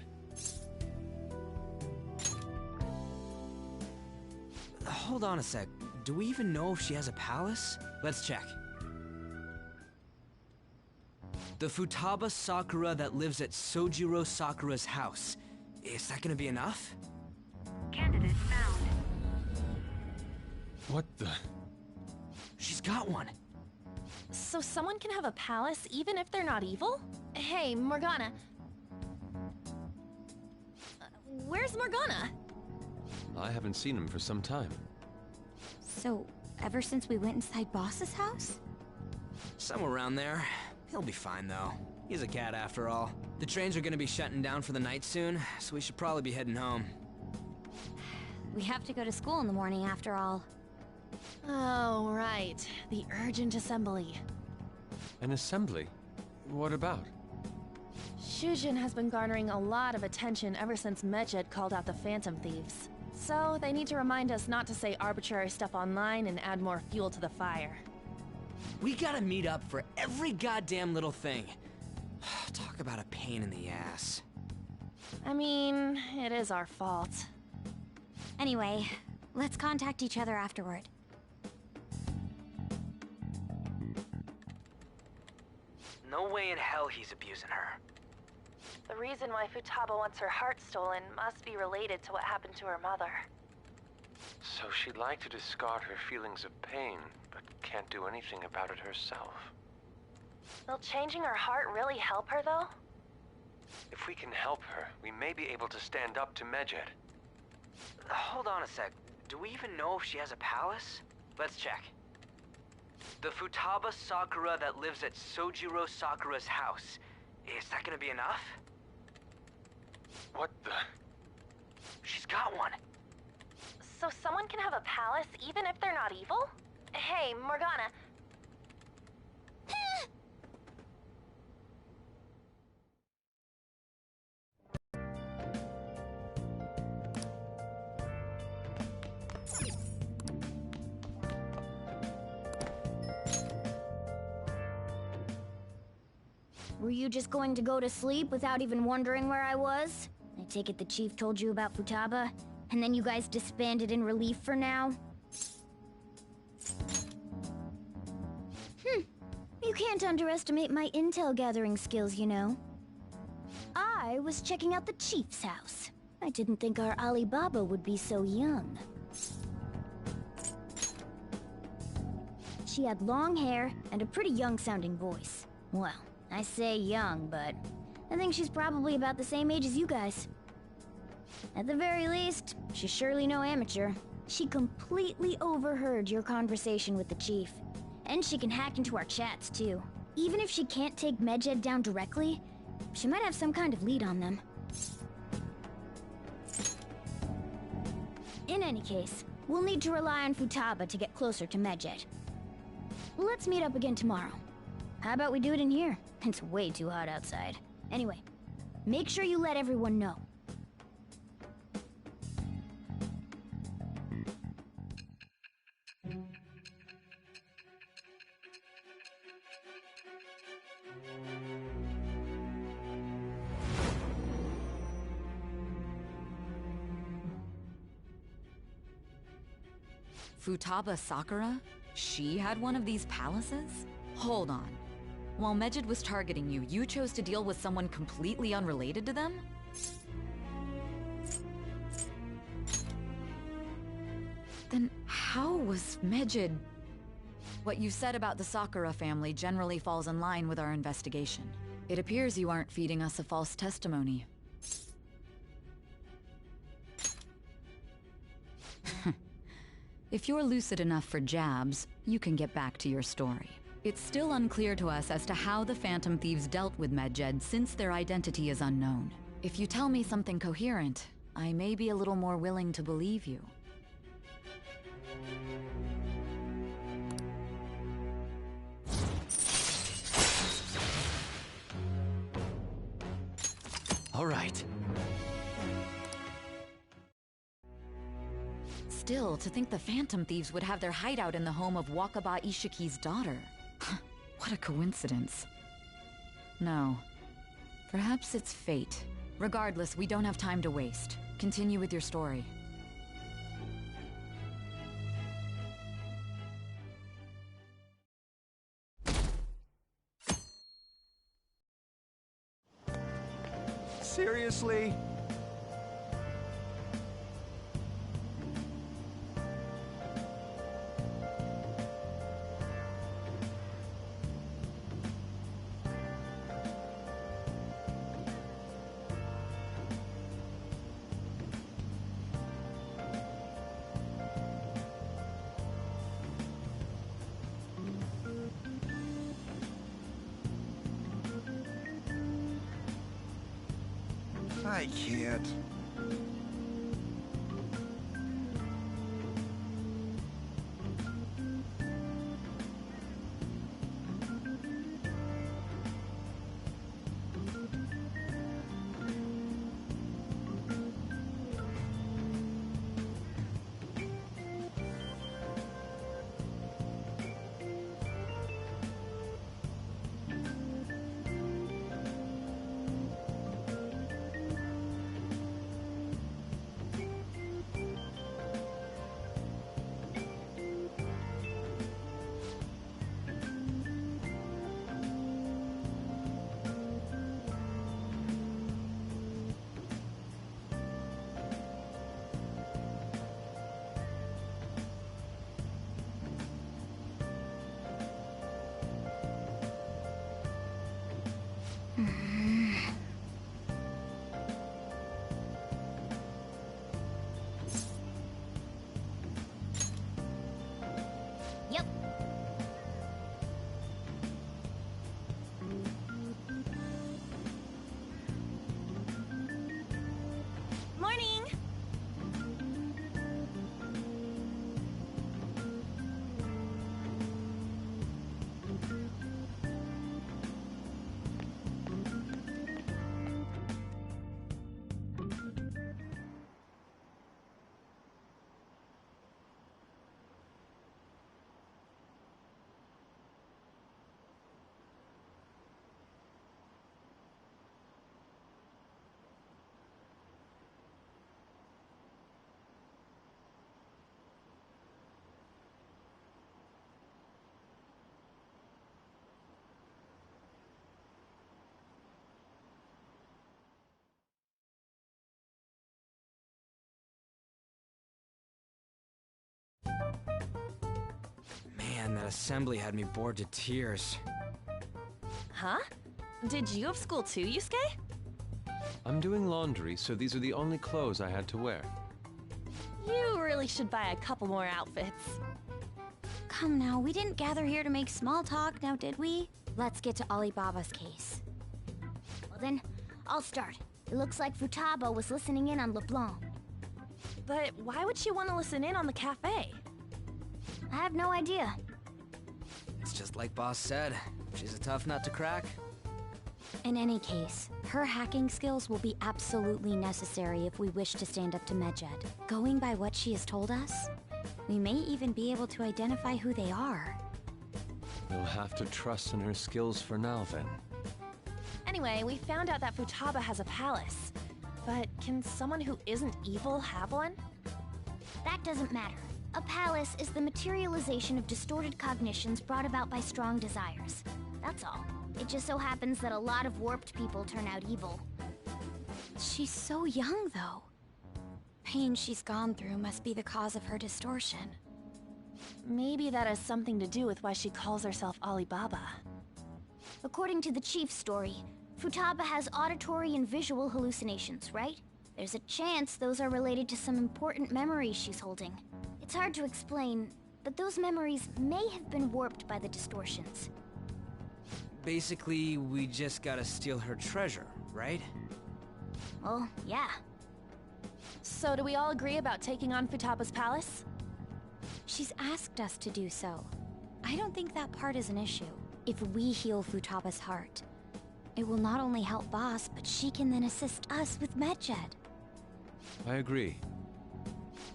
Hold on a sec. Do we even know if she has a palace? Let's check. The Futaba Sakura that lives at Sojiro Sakura's house. Is that gonna be enough? Candidate found. What the? She's got one. So someone can have a palace even if they're not evil? Hey, Morgana. Where's Morgana? I haven't seen him for some time. So, ever since we went inside Boss's house? Somewhere around there. He'll be fine, though. He's a cat, after all. The trains are gonna be shutting down for the night soon, so we should probably be heading home. We have to go to school in the morning, after all. Oh, right. The urgent assembly. An assembly? What about? Shujin has been garnering a lot of attention ever since Medjed called out the Phantom Thieves. So, they need to remind us not to say arbitrary stuff online and add more fuel to the fire. We gotta meet up for every goddamn little thing. Talk about a pain in the ass. I mean, it is our fault. Anyway, let's contact each other afterward. No way in hell he's abusing her. The reason why Futaba wants her heart stolen must be related to what happened to her mother. So she'd like to discard her feelings of pain, but can't do anything about it herself. Will changing her heart really help her, though? If we can help her, we may be able to stand up to Medjed. Hold on a sec. Do we even know if she has a palace? Let's check. The Futaba Sakura that lives at Sojiro Sakura's house. Is that gonna be enough? What the? She's got one. So someone can have a palace even if they're not evil? Hey, Morgana. Were you just going to go to sleep without even wondering where I was? I take it the chief told you about Futaba, and then you guys disbanded in relief for now? You can't underestimate my intel gathering skills, you know. I was checking out the chief's house. I didn't think our Alibaba would be so young. She had long hair and a pretty young-sounding voice. Well, I say young, but I think she's probably about the same age as you guys. At the very least, she's surely no amateur. She completely overheard your conversation with the chief. And she can hack into our chats, too. Even if she can't take Medjed down directly, she might have some kind of lead on them. In any case, we'll need to rely on Futaba to get closer to Medjed. Let's meet up again tomorrow. How about we do it in here? It's way too hot outside. Anyway, make sure you let everyone know. Futaba Sakura? She had one of these palaces? Hold on. While Medjed was targeting you, you chose to deal with someone completely unrelated to them? Then how was Medjed... What you said about the Sakura family generally falls in line with our investigation. It appears you aren't feeding us a false testimony. If you're lucid enough for jabs, you can get back to your story. It's still unclear to us as to how the Phantom Thieves dealt with Medjed since their identity is unknown. If you tell me something coherent, I may be a little more willing to believe you. All right. Still, to think the Phantom Thieves would have their hideout in the home of Wakaba Ishiki's daughter. What a coincidence. No. Perhaps it's fate. Regardless, we don't have time to waste. Continue with your story. Seriously? I can't. Yep. Morning! Man, that assembly had me bored to tears. Huh? Did you have school too, Yusuke? I'm doing laundry, so these are the only clothes I had to wear. You really should buy a couple more outfits. Come now, we didn't gather here to make small talk, now did we? Let's get to Alibaba's case. Well then, I'll start. It looks like Futaba was listening in on LeBlanc. But why would she want to listen in on the cafe? I have no idea. It's just like Boss said. She's a tough nut to crack. In any case, her hacking skills will be absolutely necessary if we wish to stand up to Medjed. Going by what she has told us, we may even be able to identify who they are. You'll have to trust in her skills for now, then. Anyway, we found out that Futaba has a palace. But can someone who isn't evil have one? That doesn't matter. A palace is the materialization of distorted cognitions brought about by strong desires. That's all. It just so happens that a lot of warped people turn out evil. She's so young, though. Pain she's gone through must be the cause of her distortion. Maybe that has something to do with why she calls herself Alibaba. According to the chief's story, Futaba has auditory and visual hallucinations, right? There's a chance those are related to some important memories she's holding. It's hard to explain, but those memories may have been warped by the distortions. Basically, we just gotta steal her treasure, right? Well, yeah. So do we all agree about taking on Futaba's palace? She's asked us to do so. I don't think that part is an issue. If we heal Futaba's heart, it will not only help Boss, but she can then assist us with Medjed. I agree.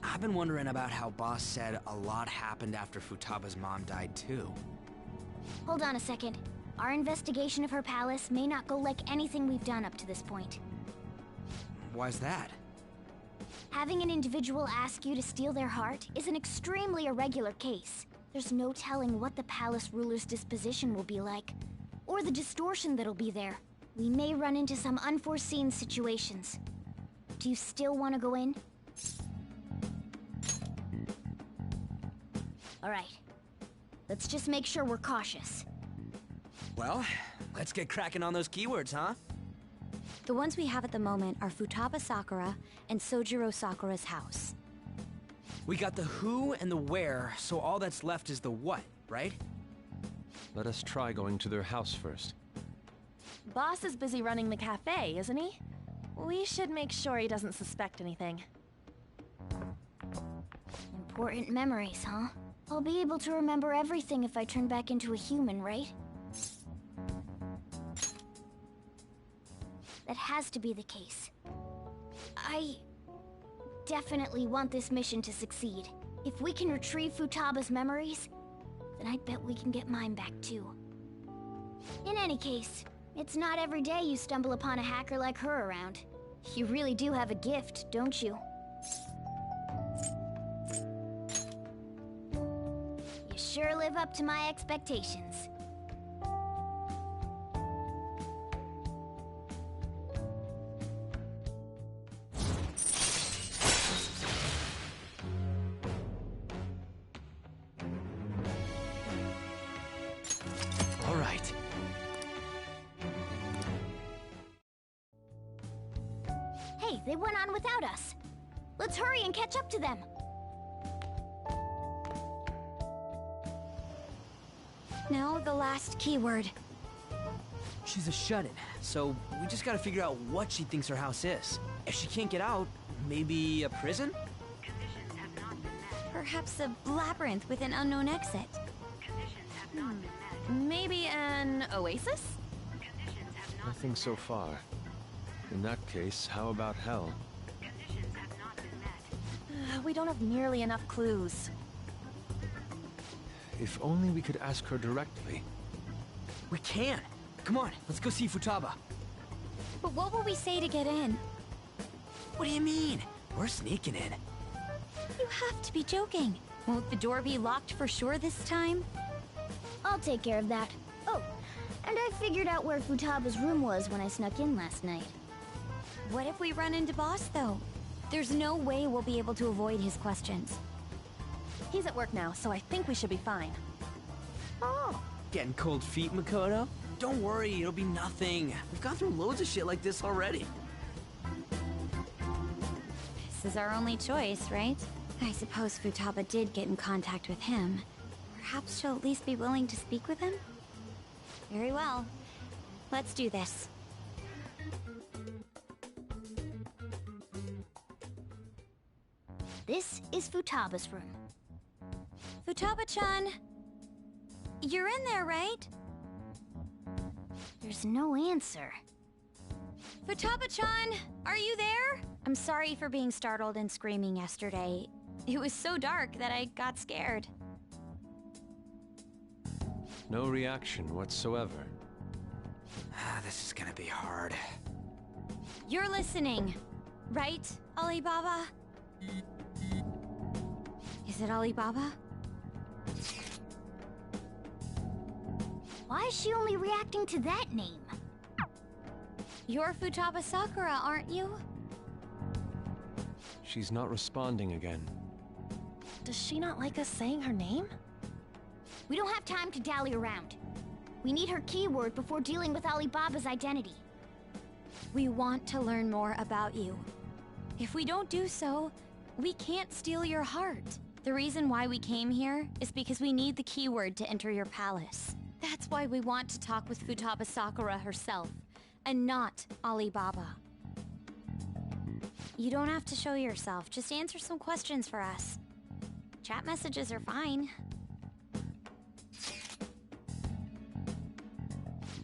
I've been wondering about how Boss said a lot happened after Futaba's mom died, too. Hold on a second. Our investigation of her palace may not go like anything we've done up to this point. Why's that? Having an individual ask you to steal their heart is an extremely irregular case. There's no telling what the palace ruler's disposition will be like, or the distortion that'll be there. We may run into some unforeseen situations. Do you still want to go in? Alright. Let's just make sure we're cautious. Well, let's get cracking on those keywords, huh? The ones we have at the moment are Futaba Sakura and Sojiro Sakura's house. We got the who and the where, so all that's left is the what, right? Let us try going to their house first. Boss is busy running the cafe, isn't he? We should make sure he doesn't suspect anything. Important memories, huh? I'll be able to remember everything if I turn back into a human, right? That has to be the case. I definitely want this mission to succeed. If we can retrieve Futaba's memories, then I bet we can get mine back too. In any case, it's not every day you stumble upon a hacker like her around. You really do have a gift, don't you? You sure live up to my expectations. All right. Hey, they went on without us. Let's hurry and catch up to them. Now, the last keyword. She's a shut-in, so we just gotta figure out what she thinks her house is. If she can't get out, maybe a prison? Conditions have not been met. Perhaps a labyrinth with an unknown exit. Conditions have not been met. Maybe an oasis? Conditions have not Nothing so far. In that case, how about hell? Conditions have not been met. We don't have nearly enough clues. If only we could ask her directly. We can! Come on, let's go see Futaba. But what will we say to get in? What do you mean? We're sneaking in. You have to be joking. Won't the door be locked for sure this time? I'll take care of that. Oh, and I figured out where Futaba's room was when I snuck in last night. What if we run into Boss, though? There's no way we'll be able to avoid his questions. He's at work now, so I think we should be fine. Oh, getting cold feet, Makoto? Don't worry, it'll be nothing. We've gone through loads of shit like this already. This is our only choice, right? I suppose Futaba did get in contact with him. Perhaps she'll at least be willing to speak with him? Very well. Let's do this. This is Futaba's room. Futaba-chan! You're in there, right? There's no answer. Futaba-chan! Are you there? I'm sorry for being startled and screaming yesterday. It was so dark that I got scared. No reaction whatsoever. This is gonna be hard. You're listening, right, Alibaba? Is it Alibaba? Why is she only reacting to that name? You're Futaba Sakura, aren't you? She's not responding again. Does she not like us saying her name? We don't have time to dally around. We need her keyword before dealing with Alibaba's identity. We want to learn more about you. If we don't do so, we can't steal your heart. The reason why we came here is because we need the keyword to enter your palace. That's why we want to talk with Futaba Sakura herself, and not Alibaba. You don't have to show yourself, just answer some questions for us. Chat messages are fine.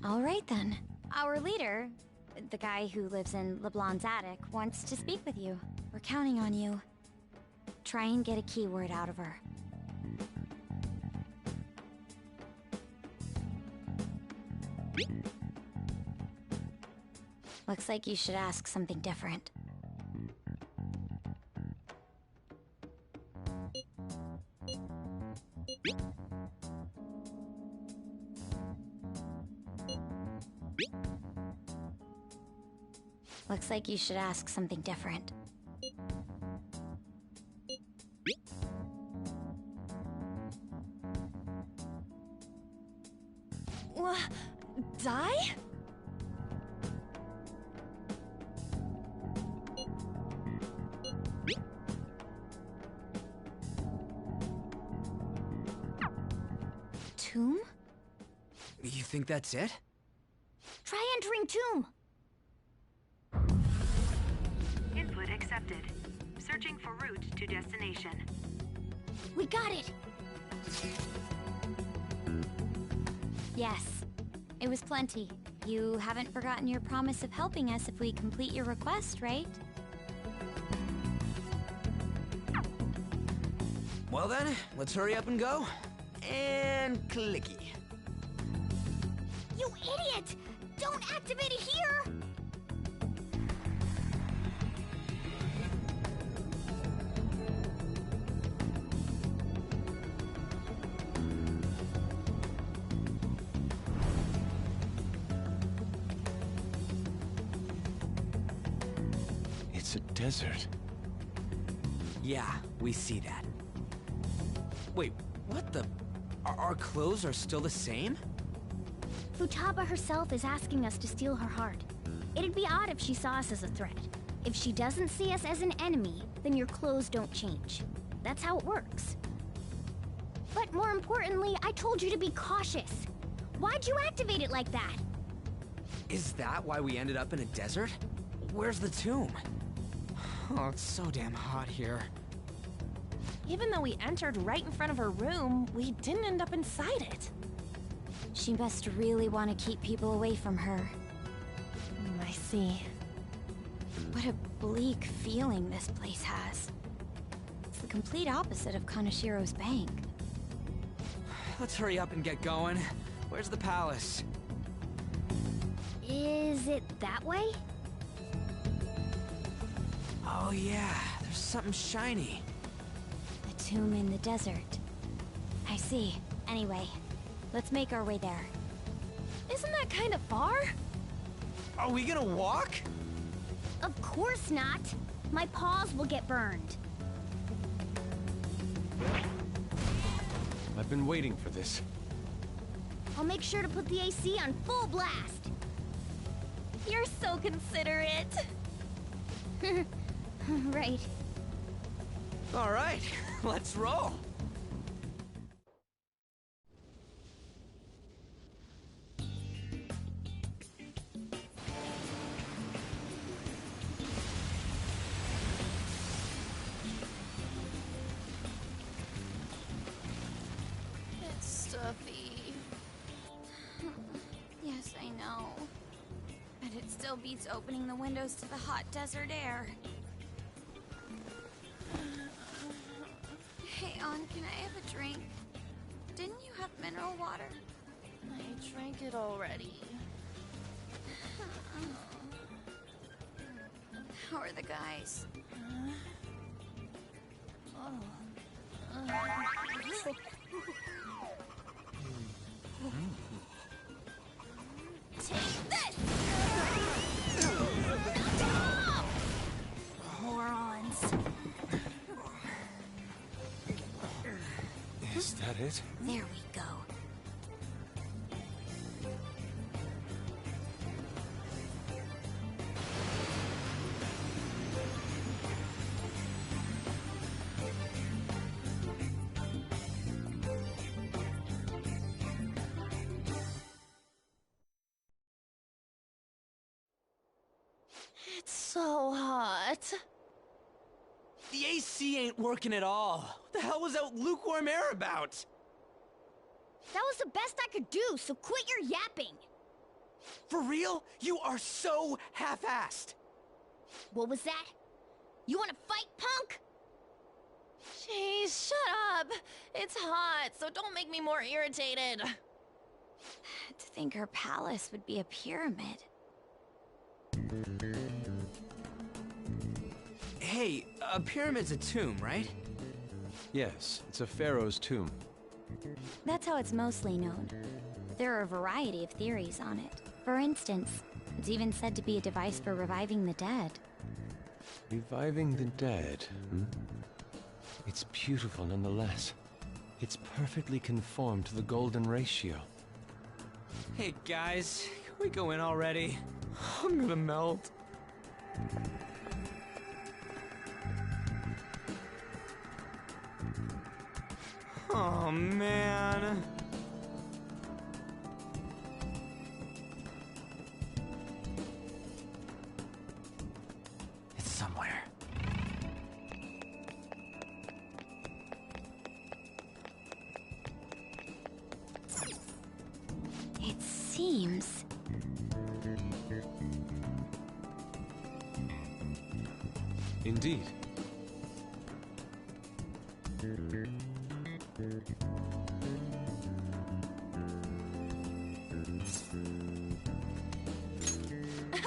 All right then. Our leader, the guy who lives in LeBlanc's attic, wants to speak with you. We're counting on you. Try and get a keyword out of her. Looks like you should ask something different. Looks like you should ask something different. Die? Tomb? You think that's it? Try entering tomb! Input accepted. Searching for route to destination. We got it! Yes. It was plenty. You haven't forgotten your promise of helping us if we complete your request, right? Well then, let's hurry up and go. And clicky. You idiot! Don't activate it here! It's a desert. Yeah, we see that. Wait, what the? Our clothes are still the same? Futaba herself is asking us to steal her heart. It'd be odd if she saw us as a threat. If she doesn't see us as an enemy, then your clothes don't change. That's how it works. But more importantly, I told you to be cautious. Why'd you activate it like that? Is that why we ended up in a desert? Where's the tomb? Oh, it's so damn hot here. Even though we entered right in front of her room, we didn't end up inside it. She must really want to keep people away from her. I see. What a bleak feeling this place has. It's the complete opposite of Kanashiro's bank. Let's hurry up and get going. Where's the palace? Is it that way? Oh yeah, there's something shiny. A tomb in the desert. I see. Anyway, let's make our way there. Isn't that kind of far? Are we gonna walk? Of course not. My paws will get burned. I've been waiting for this. I'll make sure to put the AC on full blast. You're so considerate. Right. All right, let's roll. It's stuffy. Yes, I know. But it still beats opening the windows to the hot desert air. Hey, On, can I have a drink? Didn't you have mineral water? I drank it already. How are the guys? Take this! Stop! Morons. Is that it? There we go. It's so hot. The AC ain't working at all. What the hell was that lukewarm air about? That was the best I could do, so quit your yapping. For real? You are so half-assed. What was that? You wanna fight, punk? Jeez, shut up. It's hot, so don't make me more irritated. To think her palace would be a pyramid. Hey, a pyramid's a tomb, right? Yes, it's a pharaoh's tomb. That's how it's mostly known. There are a variety of theories on it. For instance, it's even said to be a device for reviving the dead. Reviving the dead, hmm? It's beautiful nonetheless. It's perfectly conformed to the golden ratio. Hey guys, can we go in already? I'm gonna melt. Oh man. It's somewhere. It seems... Indeed.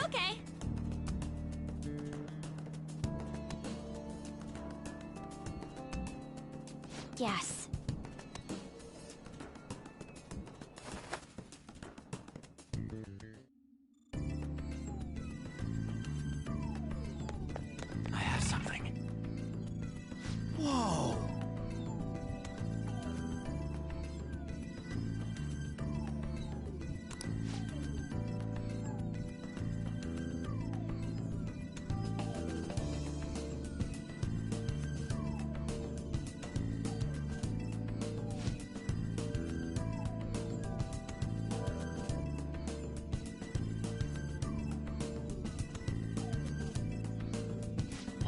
Okay. Yes. I have something. Whoa!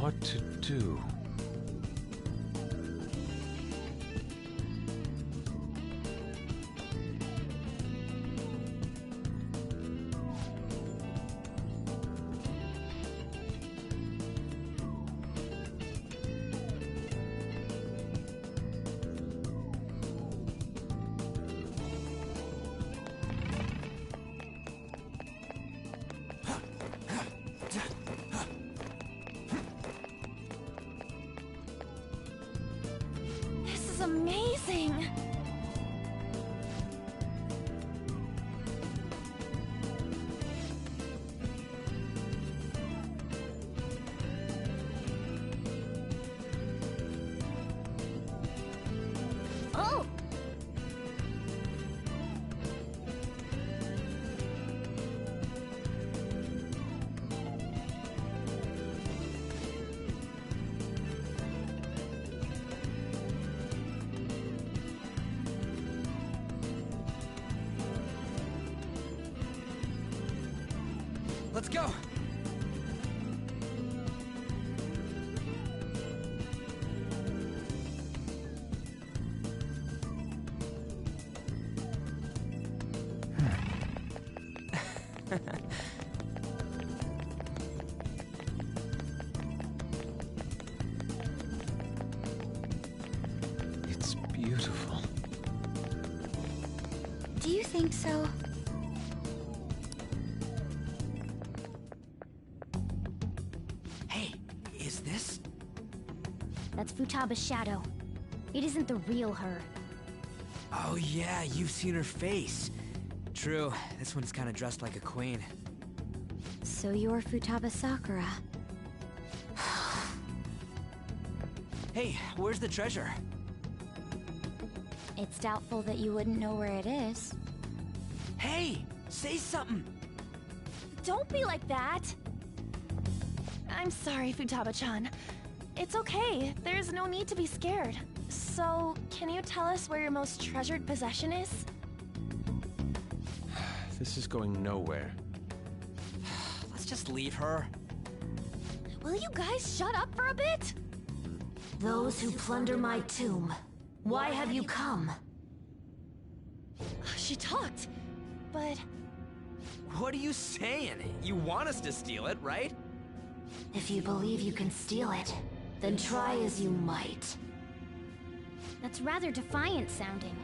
What to do? This is amazing. Oh! Let's go! It's beautiful. Do you think so? Hey, is this? That's Futaba's shadow. It isn't the real her. Oh yeah, you've seen her face. True, this one's kinda dressed like a queen. So you're Futaba Sakura. Hey, where's the treasure? It's doubtful that you wouldn't know where it is. Hey, say something! Don't be like that! I'm sorry, Futaba-chan. It's okay. There's no need to be scared. So, can you tell us where your most treasured possession is? This is going nowhere. Let's just leave her. Will you guys shut up for a bit? Those who plunder my tomb, why have you come? She talked, but... What are you saying? You want us to steal it, right? If you believe you can steal it, then try as you might. That's rather defiant sounding.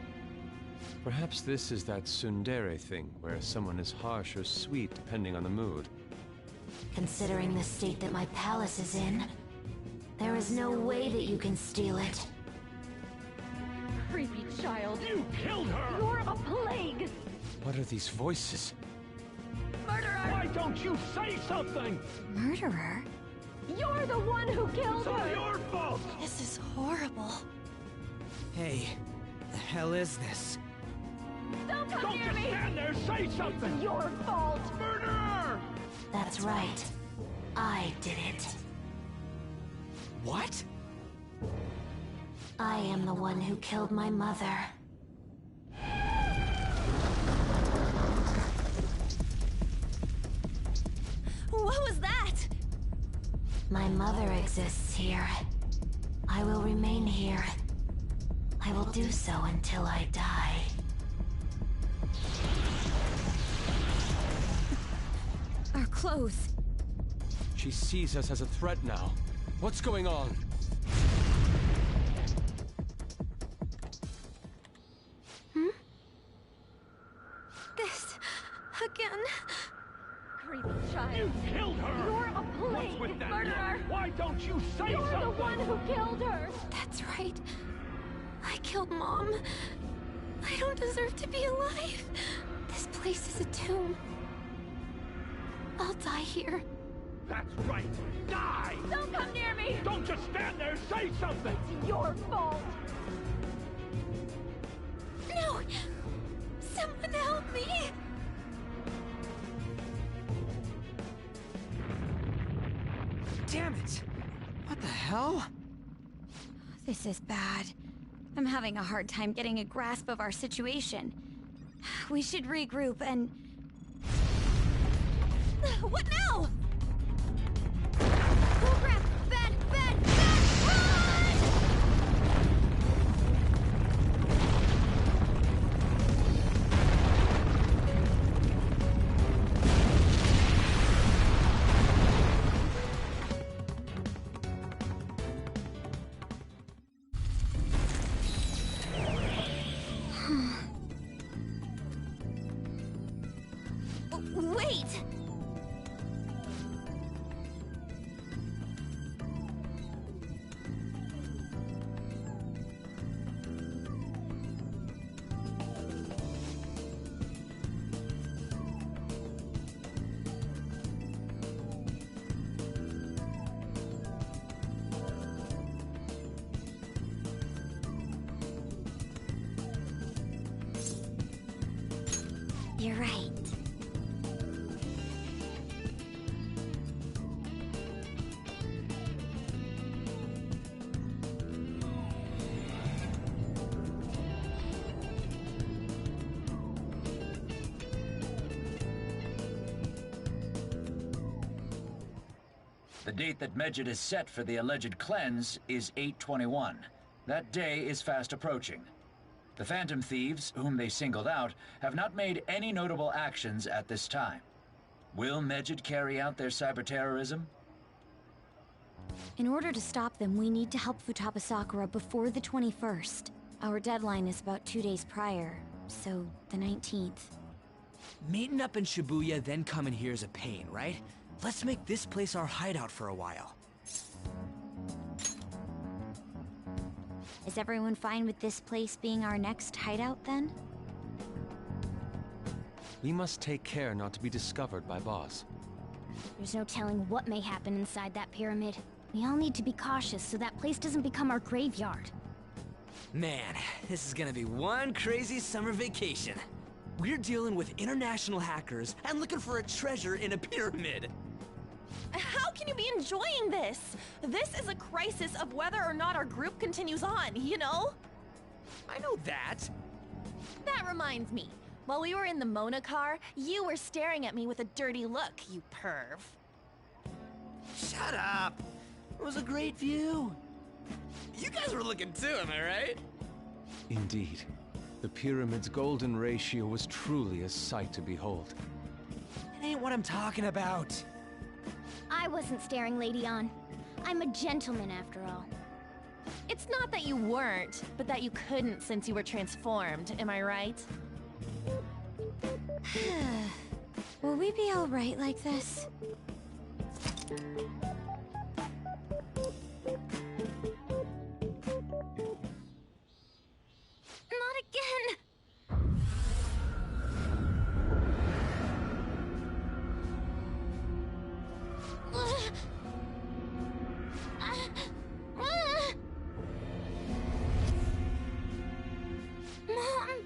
Perhaps this is that tsundere thing, where someone is harsh or sweet depending on the mood. Considering the state that my palace is in, there is no way that you can steal it. Creepy child. You killed her! You're a plague! What are these voices? Murderer! Why don't you say something? Murderer? You're the one who killed It's all her! your fault! This is horrible. Hey, the hell is this? Don't come Don't near just me! stand there, say something! It's your fault! Murderer! That's right. I did it. What? I am the one who killed my mother. What was that? My mother exists here. I will remain here. I will do so until I die. Our clothes. She sees us as a threat now. What's going on? This... again. Creepy child. You killed her! You're a plague, What's with that murderer! look? Why don't you say You're something? the one who killed her! That's right. I killed Mom. I don't deserve to be alive. This place is a tomb. I'll die here. That's right. Die! Don't come near me! Don't just stand there, say something! It's your fault! No! Someone help me! Damn it! What the hell? This is bad. I'm having a hard time getting a grasp of our situation. We should regroup and... What now? Program! Bed! Bed! Bed! Run! Wait! You're right. The date that Medjed has set for the alleged cleanse is 8/21. That day is fast approaching. The Phantom Thieves, whom they singled out, have not made any notable actions at this time. Will Medjed carry out their cyber-terrorism? In order to stop them, we need to help Futaba Sakura before the 21st. Our deadline is about 2 days prior, so the 19th. Meeting up in Shibuya, then coming here is a pain, right? Let's make this place our hideout for a while. Is everyone fine with this place being our next hideout, then? We must take care not to be discovered by Boss. There's no telling what may happen inside that pyramid. We all need to be cautious so that place doesn't become our graveyard. Man, this is gonna be one crazy summer vacation. We're dealing with international hackers and looking for a treasure in a pyramid. How can you be enjoying this? This is a crisis of whether or not our group continues on, you know? I know that. That reminds me. While we were in the Mona car, you were staring at me with a dirty look, you perv. Shut up. It was a great view. You guys were looking too, am I right? Indeed. The pyramid's golden ratio was truly a sight to behold. It ain't what I'm talking about. I wasn't staring Lady On. I'm a gentleman after all. It's not that you weren't, but that you couldn't since you were transformed, am I right? Will we be alright like this? Not again! Mom!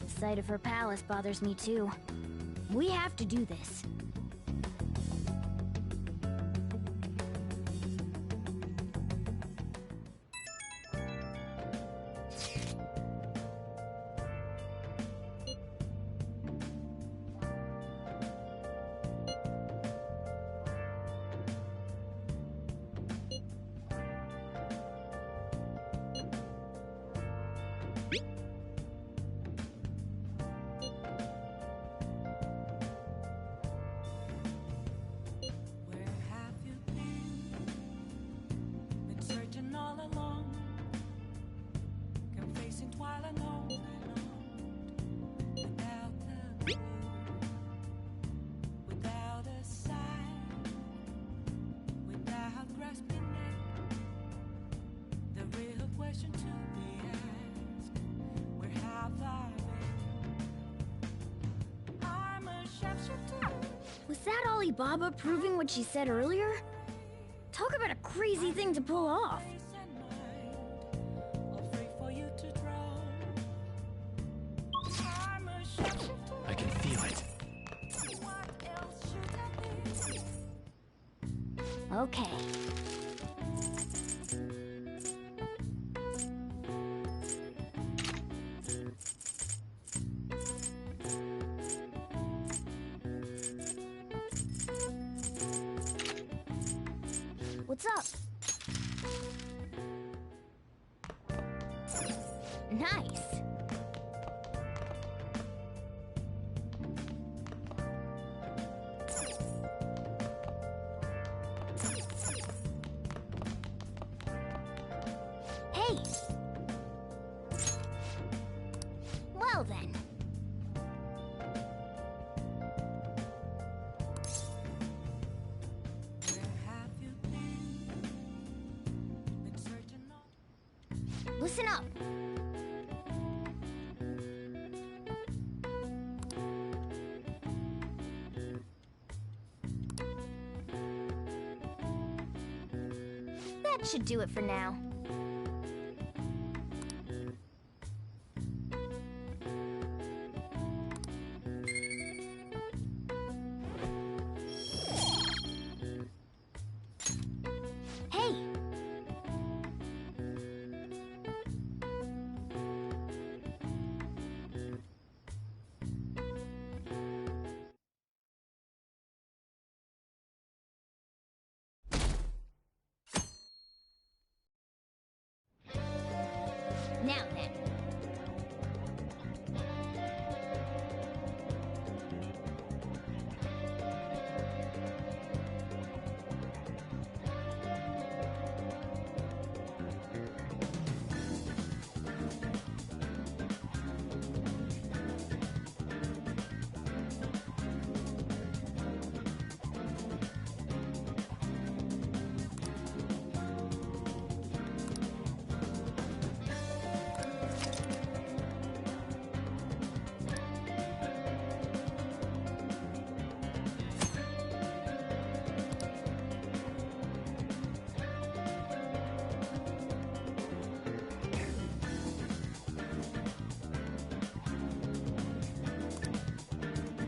The sight of her palace bothers me too. We have to do this. Was that Alibaba proving what she said earlier? Talk about a crazy thing to pull off. I can feel it. Okay. What's up? Nice. Hey. Well then. Listen up. That should do it for now. Hey! Now then.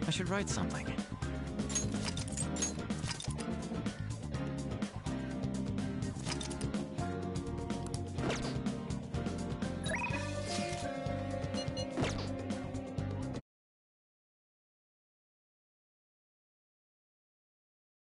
I should write something.